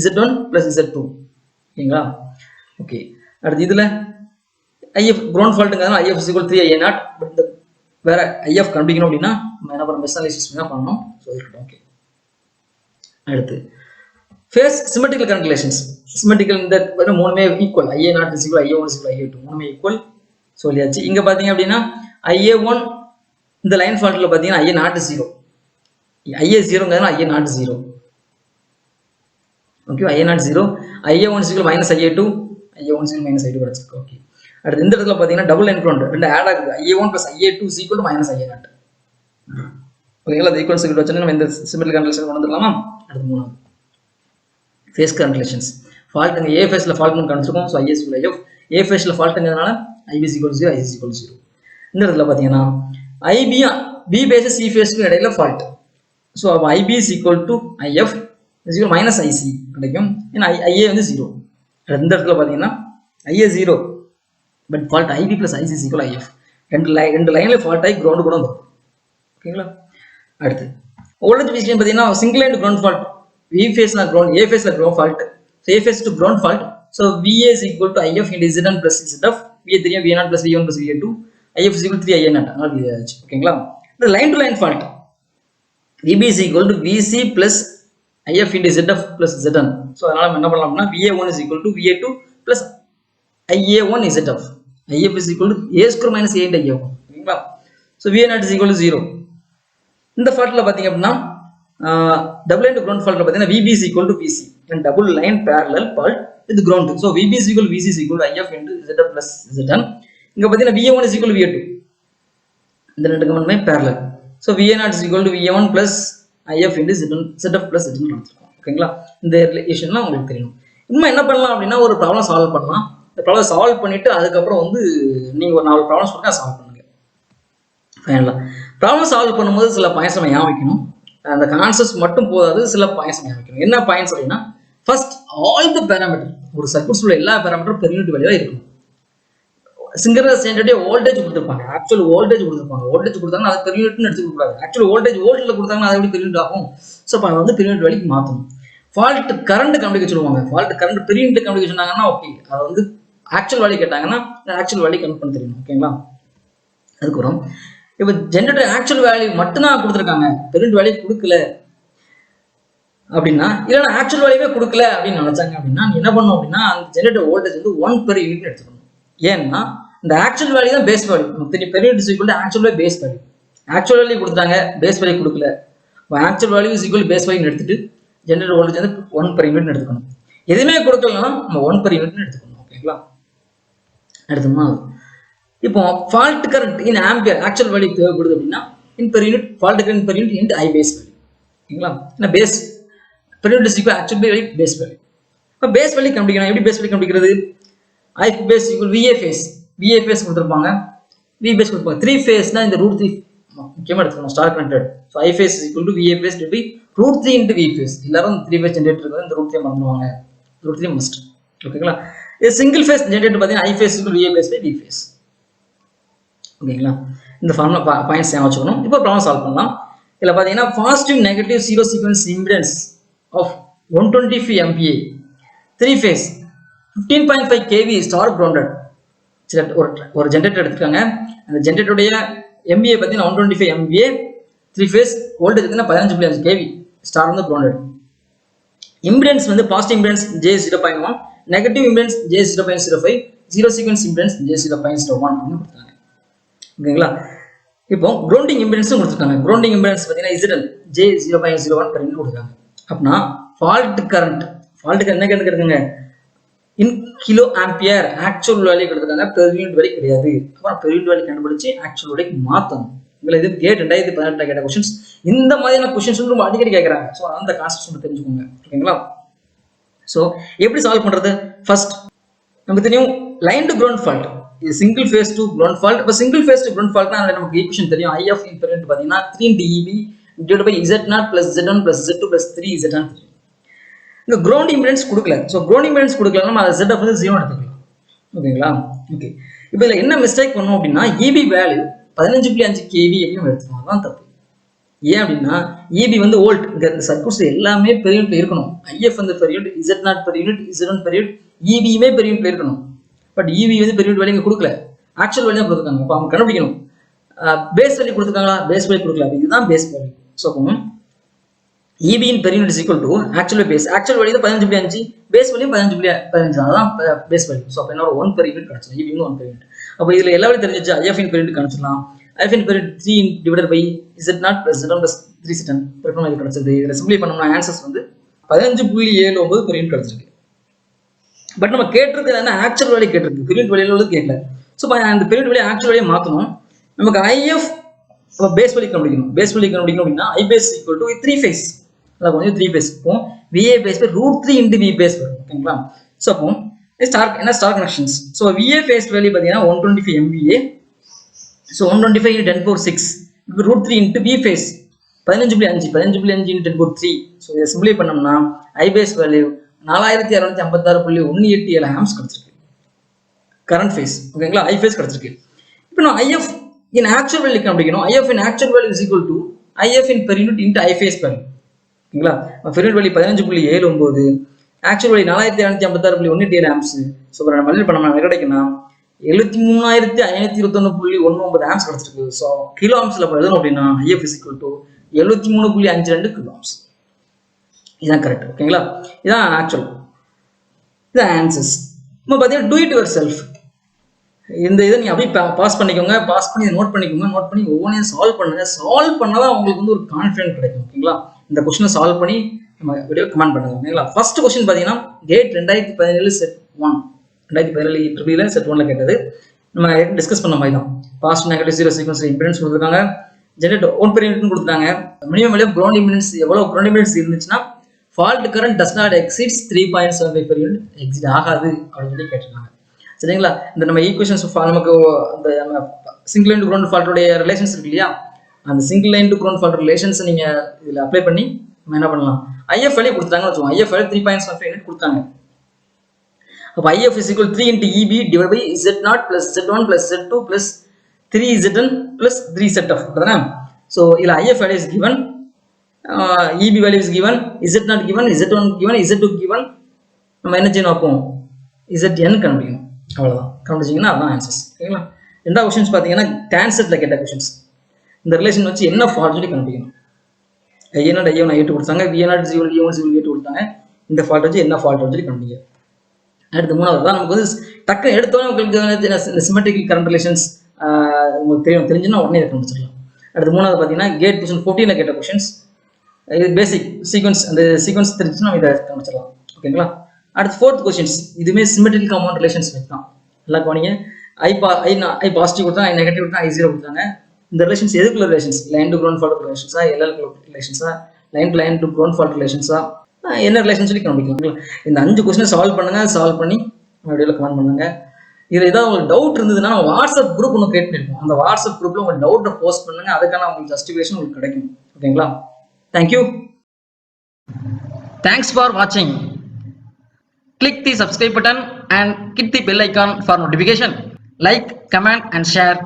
Z1 plus Z2. ஓகேங்களா? ஓகே, அடுத்து இதுல IF கிரவுண்ட் ஃபால்ட்ங்கிறதுனால IF is equal to 3IA0. But இந்த வேற IF கண்டுபிடிக்கணும் அப்படின்னா நம்ம என்ன பண்ணணும், மெஷ் அனாலிசிஸ் தான் பண்ணணும். ஸோ இருக்கட்டும். ஓகே, அடுத்து phase symmetrical current relations. Symmetrical இந்த மூணுமே equal. IA0 is equal to IA1 is equal to IA2 மூணுமே ஈக்குவல் சொல்லியாச்சு. இங்க பாத்தீங்க அப்படின்னா IA1 இந்த லைன் ஃபால்ட்ல பாத்தீங்கன்னா IA0 0, IA 0ங்கிறதுனால IA0 0. Okay, IA0 0, IA1 is equal to minus IA2, IA1 is equal to minus IA2 கிடைச்சிருக்கு. ஓகே, அடுத்து இந்த இடத்துல பாத்தீங்கன்னா டபுள் லைன் கிரவுண்ட் ரெண்டு ஆட் ஆகுது. IA1 plus IA2 is equal to minus IA0. ஓகேங்களா? அந்த ஈக்குவல் சர்க்யூட் வச்சா நம்ம இந்த சிமெட்ரிக்கல் கரண்ட் ரிலேஷன் கொண்டு வந்துடலாமா? அடுத்து மூணாவது ஃபேஸ் கரண்ட் ரிலேஷன்ஸ். ஃபால்ட் இங்க A ஃபேஸ்ல ஃபால்ட் காமிச்சிருக்கோம். So IS equal to IF. A ஃபேஸ்ல ஃபால்ட்ங்கிறதுனால IB is equal to 0, IS is equal to 0. இந்த இடத்துல பாத்தீங்கன்னா IB B பேஸ் C ஃபேஸ்க்கு இடையில ஃபால்ட். ஸோ அப்போ IB is equal to IF is equal to minus IC கிடைக்கும். ஏன்னா IA வந்து 0. இந்த இடத்துல பாத்தீங்கன்னா IA 0, but fault IB plus IC is equal to IF. ரெண்டு லைன்ல ஃபால்ட் ஆகி கிரவுண்ட் கூட வந்துடும். ஓகேங்களா? அடுத்து வோல்டேஜ் விஷயம் பாத்தீங்கன்னா single line ground fault. V ஃபேஸ்ல கிரவுண்ட், A ஃபேஸ்ல ground fault. So A phase to ground fault. So VA is equal to IF into ZN plus ZF. VA தெரியும், V0 plus V1 plus V2. IF is equal to 3IA0. அதனால இது ஆச்சு. ஓகேங்களா? இந்த line to line fault. VB is equal to VC plus IF into ZF plus ZN. So அதனால நம்ம என்ன பண்ணலாம் அப்படின்னா VA1 is equal to VA2 plus IA1 ZF. IF is equal to A square minus A into IA1. ஓகேங்களா? So VA0 is equal to 0. இந்த ஃபால்ட்டில் பார்த்தீங்க அப்படின்னா double line to ground ஃபால்ட்டில் பார்த்தீங்கன்னா VB is equal to VC and double line parallel fault with ground. So VB is equal to VC is equal to IF into ZF plus ZN. இங்கே பார்த்தீங்கன்னா VA1 is equal to VA2. இந்த ரெண்டு கமெண்ட்மே parallel. So VA0 is equal to VA1 plus IF into ZF plus ZN கொடுத்துருக்கோம். ஓகேங்களா? இந்த ரிலேஷன்லாம் உங்களுக்கு தெரியும். இன்னும் என்ன பண்ணலாம் அப்படின்னா ஒரு ப்ராப்ளம் சால்வ் பண்ணலாம். இந்த ப்ராப்ளம் சால்வ் பண்ணிட்டு அதுக்கப்புறம் வந்து நீங்கள் ஒரு 4 ப்ராப்ளம் சொல்லுங்க சால்வ் பண்ணுங்க. ஃபைனலாக ப்ராப்ளம் சால்வ் பண்ணும்போது சில பாயிண்ட்ஸ் நம்ம ஞாபகம் வைக்கணும். அந்த கான்செப்ட்ஸ் மட்டும் போதாது, சில பாயிண்ட்ஸ் ஞாபகம் வைக்கணும். என்ன பாயிண்ட்ஸ் அப்படின்னா ஃபர்ஸ்ட் ஆல் த பேராமீட்டர், ஒரு சர்க்யூட்ஸ் உள்ள எல்லா பேராமீட்டரும் பெர் யூனிட் வேல்யூவாக இருக்கணும். சிங்கர் ஸ்டாண்டர்டே வோல்டேஜ் கொடுத்துருப்பாங்க, ஆக்சுவல் வோல்டேஜ் கொடுத்துருப்பாங்க. வோல்டேஜ் கொடுத்தாங்கன்னா அது பெர் யூனிட்னு எடுத்துக்க கூடாது. ஆக்சுவல் வோல்டேஜ் வோல்ட்டில் கொடுத்தாங்கன்னா அது எப்படி பெர் யூனிட் ஆகும்? ஸோ இப்போ அதை வந்து பெர் யூனிட் வேலைக்கு மாற்றணும். ஃபால்ட் கரண்ட் கண்டுபிடிக்க சொல்லுவாங்க. ஃபால்ட் கரண்ட் பெர் யூனிட் கண்டுபிடிக்க சொன்னாங்கன்னா ஓகே, அதை வந்து ஆக்சுவல் வேல்யூ கேட்டாங்கன்னா ஆக்சுவல் வேல்யூ கன்வெர்ட் பண்ண தெரியணும். ஓகேங்களா? அதுக்கப்புறம் இப்போ ஜென்ரேட்டர் ஆக்சுவல் வேல்யூ மட்டும்தான் கொடுத்துருக்காங்க, பெர் யூனிட் வேல்யூ கொடுக்கல அப்படின்னா, இல்லைன்னா ஆக்சுவல் வேல்யூவே கொடுக்கல அப்படின்னு நினைச்சாங்க அப்படின்னா என்ன பண்ணணும் அப்படின்னா அந்த ஜென்ரேட்டர் வோல்டேஜ் வந்து 1 பெர் யூனிட் எடுத்துக்கணும். ஏன்னா இந்த ஆக்சுவல் வேல்யூ தான் base value. Per unit is equal to actual value base value. Actual value கொடுத்தாங்க, பேஸ் வேல்யூ கொடுக்கல. Actual value is equal base value எடுத்துட்டு ஜென்ரேட்டர் வோல்டேஜ் வந்து 1 பெர் யூனிட் எடுத்துக்கணும். எதுவுமே கொடுக்கலன்னா நம்ம 1 பெர் யூனிட் எடுத்துக்கணும். ஓகேங்களா? எடுத்தோம்னா இப்போ fault current in ampere actual value தேவைப்படுது அப்படின்னா in per unit fault current per unit into I base value. ஓகேங்களா? ஏன்னா base per unit is equal actual value base value. இப்போ பேஸ் வேல்யூ கண்டுபிடிக்கணும். எப்படி பேஸ் வேல்யூ கண்டுபிடிக்கிறது? I base equal VA phase. VA phase கொடுத்துருப்பாங்க, V base கொடுப்பாங்க. 3 ஃபேஸ்னா இந்த √3 முக்கியமாக எடுத்துக்கணும், star connected. So I phase is equal to VA phase to be √3 into V phase. எல்லாரும் 3 ஃபேஸ் ஜென்ரேட்டர் இருக்குது, இந்த √3 மறந்துடுவாங்க. √3 மஸ்ட். ஓகேங்களா? இது சிங்கிள் ஃபேஸ் ஜென்ரேட்டர் பார்த்தீங்கன்னா I phase equal VA phase by V phase. ஓகேங்களா? இந்த ஃபார்முலா பாயிண்ட்ஸ் ஞாபகம் வச்சுக்கணும். இப்போ ப்ராப்ளம் சால்வ் பண்ணலாம். இதில் பார்த்தீங்கன்னா positive negative zero sequence impedance of 125 MVA 3 phase 15.5 kV star grounded. சில ஒரு ஜென்ரேட்டர் எடுத்துக்காங்க. அந்த ஜென்ரேட்டருடைய MVA பார்த்தீங்கன்னா 125 MVA 3 ஃபேஸ் வோல்டேஜ் பார்த்தீங்கன்னா 15.5 kV ஸ்டார் வந்து கிரவுண்டட். இம்பிடன்ஸ் வந்து positive impedance J0.1, negative impedance J0.05, zero sequence impedance J0.01 கொடுத்தாங்க. ஓகேங்களா? இப்போ கிரவுண்டிங் இம்பிடன்ஸும் கொடுத்துருக்காங்க. கிரவுண்டிங் இம்பிடன்ஸ் பார்த்தீங்கன்னா ZL J0.01 பெர் யூனிட் கொடுத்தாங்க. அப்படின்னா ஃபால்ட் கரண்ட் என்ன கேட்டுருக்காங்க? இன் கிலோ ஆம்பியர் ஆக்சுவல் வேல்யூ கொடுத்துருக்காங்க, பெர் யூனிட் வேல்யூ கிடையாது. அப்புறம் பெர் யூனிட் வேல்யூ கண்டுபிடிச்சு ஆக்சுவல் வேல்யூக்கு மாற்றணும். உங்களை இது கேட் 2018 கேட்ட கொஸ்டின்ஸ். இந்த மாதிரியான கொஸ்டின்ஸ் ரொம்ப அடிக்கடி கேட்குறாங்க. ஸோ அந்த கான்செப்ட் தெரிஞ்சுக்கோங்க. ஓகேங்களா? ஸோ எப்படி சால்வ் பண்ணுறது? ஃபர்ஸ்ட் நமக்கு தெரியும் லைன் டு கிரவுண்ட் ஃபால்ட், இது single phase to ground fault. இப்போ சிங்கிள் ஃபேஸ் டு கிரவுண்ட் ஃபால்ட்னா நமக்கு ஈக்குவேஷன் தெரியும். IF இன் பெர் யூனிட் பார்த்தீங்கன்னா 3 divide by Z0 plus Z1 plus Z2 plus 3 Z1 தெரியும். இந்த கிரவுண்ட் இம்பிடன்ஸ் கொடுக்கல. ஸோ கிரவுண்ட் இம்பிடன்ஸ் கொடுக்கலன்னா நம்ம அதை ZF வந்து 0 எடுத்துக்கலாம். ஓகேங்களா? ஓகே. இப்போ இதில் என்ன மிஸ்டேக் பண்ணோம் அப்படின்னா EB வேல்யூ 15.5 kV அப்படின்னு எடுத்துக்கணும். அதுதான் தப்பு. ஏன் அப்படின்னா EB வந்து வோல்ட், இங்கே சர்க்யூட்ஸ் எல்லாமே பெர் யூனிட்ல இருக்கணும். IF வந்து per unit, Z0 per unit, Z1 per unit, EBயுமே பெர் யூனிட்ல இருக்கணும். பட் EB வந்து பெர் யூனிட் வேல்யூ இங்கே கொடுக்கல, ஆக்சுவல் வேல்யூ தான் கொடுத்துருக்காங்க. அப்போ அவங்க கண்டுபிடிக்கணும் பேஸ் வேல்யூ கொடுத்துருக்காங்களா, பேஸ் வேல்யூ கொடுக்கல. இதுதான் base value. So EB in per unit is equal to actual base. Actual value 15.5, base value 15.15. அதான் பேஸ் வேல்யூ. ஸோ அப்போ என்ன 1 per unit கிடைச்சிடும். EB 1 per unit. அப்போ இதில் எல்லா வேலையும் தெரிஞ்சிச்சு. IF in per unit கிடைச்சிடலாம். IF in per unit 3 divided by Z0 plus Z1 plus 3 Z10 பெருக்கணும் இது கிடைச்சது. இதில் சிம்பிளை பண்ணோம்னா ஆன்சர்ஸ் வந்து 15.79 per unit கிடைச்சிருக்கு. பட் நம்ம கேட்டிருக்கு என்ன ஆக்சுவல் வேல்யூ கேட்டிருக்கு, per unit வேல்யூல உள்ளது கேட்கல. ஸோ அந்த per unit value actual value மாற்றணும். நமக்கு IF பேஸ் வேல்யூ கண்டுபிடிக்கணும். பேஸ் வேல்யூ கண்டுபிடிக்கணும் அப்படின்னா I base equal to 3 phase. அதாவது கொஞ்சம் 3 பேஸ் இருக்கும். VA base by √3 into V base வரும். ஓகேங்களா? ஸோ அப்போ star connections. So VA base value பார்த்தீங்கன்னா 125 MVA. ஸோ 125 × 10⁶. இப்போ √3 into V base 15.5 into 10�3. So இதை சிம்பிளை பண்ணோம்னா I பேஸ் வேல்யூ 4656.187 ஆம்ஸ் கிடைச்சிருக்கு. Current phase. ஓகேங்களா? I ஃபேஸ் கிடைச்சிருக்கு. இப்போ நான் IF in actual value கண்டுபிடிக்கணும். IF in actual value is equal to IF in per unit into I phase value. ஓகேங்களா? per unit value 15.79, actual value 4656.187 arms. So நம்ம multiply பண்ணோம்னா என்ன கிடைக்குன்னா 73521.19 arms கிடைச்சிருக்கு. ஸோ கிலோ ஆம்ஸ்ல எழுதணும் அப்படின்னா IF is equal to 73.52 கிலோம்ஸ். இதுதான் correct. ஓகேங்களா? இதான் ஆக்சுவல், இதான் ஆன்சர்ஸ். இப்போ பார்த்தீங்கன்னா டூ இட் யுவர் செல்ஃப். இந்த இதை நீங்கள் அப்படியே பாஸ் பண்ணிக்கோங்க, பாஸ் பண்ணி நோட் பண்ணிக்கோங்க, நோட் பண்ணி ஒவ்வொன்றையும் சால்வ் பண்ணுங்க. சால்வ் பண்ணாதான் உங்களுக்கு வந்து ஒரு கான்ஃபிடென்ட் கிடைக்கும். ஓகேங்களா? இந்த கொஸ்டினை சால்வ் பண்ணி நம்ம வீடியோ கமெண்ட் பண்ணுங்க. ஓகேங்களா? ஃபர்ஸ்ட் கொஸ்டின் பார்த்தீங்கன்னா கேட் 2017 செட் 1, 2017 ட்ரிபிளில் செட் 1ல கேட்டது. நம்ம டிஸ்கஸ் பண்ண மாதிரி தான். பாஸ்ட் நெகட்டிவ் ஜீரோ சீக்வன்ஸ் இம்பிடன்ஸ் கொடுத்துருக்காங்க, ஜெனரேட் 1 per unit கொடுத்துட்டாங்க. மினிமம் வேல்யூ கிரவுண்ட் இம்பிடன்ஸ் எவ்வளோ கிரவுண்ட் இம்பிடன்ஸ் இருந்துச்சுன்னா fault current does not exceeds 3.75 per unit, exceed ஆகாது அப்படின்னு சொல்லி கேட்டிருக்காங்க. சரிங்களா? இந்த நம்ம ஈக்குவேஷன்ஸ் நமக்கு அந்த நம்ம சிங்கிள் லைன் டு கிரவுண்ட் ஃபால்ட்டோடைய ரிலேஷன்ஸ் இருக்கு இல்லையா, அந்த single line to ground fault relations நீங்கள் இதில் அப்ளை பண்ணி நம்ம என்ன பண்ணலாம், ஐஎஃப் வேல்யூ கொடுத்தாங்கன்னு வச்சுக்கோங்க. ஐஎஃப் வேல்யூ 3.75 யூனிட் கொடுத்தாங்க. அப்போ IF is equal 3 into EB divide by Z0 plus Z1 plus Z2 plus 3ZN plus 3ZF. அப்படிதானே? ஸோ இதில் if value is given, EB value is given, Z0 given, Z1 given, Z2 given. நம்ம என்ன செய்யணும், அப்போ ZN கண்டுபிடிக்கணும். அவ்வளோதான். கண்டுபிடிச்சிங்கன்னா அதான் answers. ஓகேங்களா? ரெண்டாவது கொஸ்டின்ஸ் பார்த்தீங்கன்னா டான்செட்டில் கேட்ட கொஸ்டின்ஸ். இந்த ரிலேஷன் வச்சு என்ன ஃபால்ட் சொல்லி கண்டுபிடிக்கணும். ஐஎன்ஆட் ஐஎன் 8 கொடுத்தாங்க, விஎன்ஆட் 0 கொடுத்தாங்க. இந்த ஃபால்ட் வச்சு என்ன ஃபால்ட் சொல்லி கண்டுபிடிக்க. அடுத்து மூணாவது தான் நமக்கு வந்து டக்கு எடுத்தோன்னே உங்களுக்கு இந்த சிமெட்ரிக்கல் கரண்ட் ரிலேஷன்ஸ் உங்களுக்கு தெரிஞ்சுன்னா உடனே இதை கண்டுபிடிச்சிடலாம். அடுத்து மூணாவது பார்த்தீங்கன்னா கேட் கொஸ்டின் 14ல் கேட்ட கொஸ்டின்ஸ். இது பேசிக் சீக்வன்ஸ், அந்த சீக்வன்ஸ் தெரிஞ்சுன்னா நம்ம இதை கண்டுபிடிச்சிடலாம். ஓகேங்களா? அடுத்து ஃபோர்த் கொஸ்டின்ஸ், இதுவுமே சிமெட்ரிக்கல் காம்பவுண்ட் ரிலேஷன்ஸ் வச்சு தான். நல்லா கவனிங்க. ஐ பாசிட்டிவ் கொடுத்தா, ஐ நெகட்டிவ் கொடுத்தா, I0 கொடுத்தாங்க. இந்த ரிலேஷன்ஸ் எதுக்குள்ள relations, line to ground fault ரிலேஷன்ஸா, எல்எல் ரிலேஷன்ஸா, லைன் டு கிரவுண்ட் ஃபால்ட் ரிலேஷன்ஸா, என்ன ரிலேஷன் சொல்லி கண்டுபிடிக்கலாம். இந்த 5 கொஸ்டினை சால்வ் பண்ணுங்க, சால்வ் பண்ணி வீடியோவில் கமெண்ட் பண்ணுங்க. இதில் ஏதாவது உங்களுக்கு டவுட் இருந்ததுன்னா வாட்ஸ்அப் குரூப் ஒன்று கிரியேட் பண்ணிருக்கோம். அந்த வாட்ஸ்அப் குரூப்ல உங்க டவுட்டை போஸ்ட் பண்ணுங்க, அதுக்கான உங்களுக்கு ஜஸ்டிஃபிகேஷன் உங்களுக்கு கிடைக்கும். ஓகேங்களா? தேங்க்யூ. தேங்க்ஸ் ஃபார் வாட்சிங். Click the subscribe button and hit the bell icon for notification. Like, comment and share.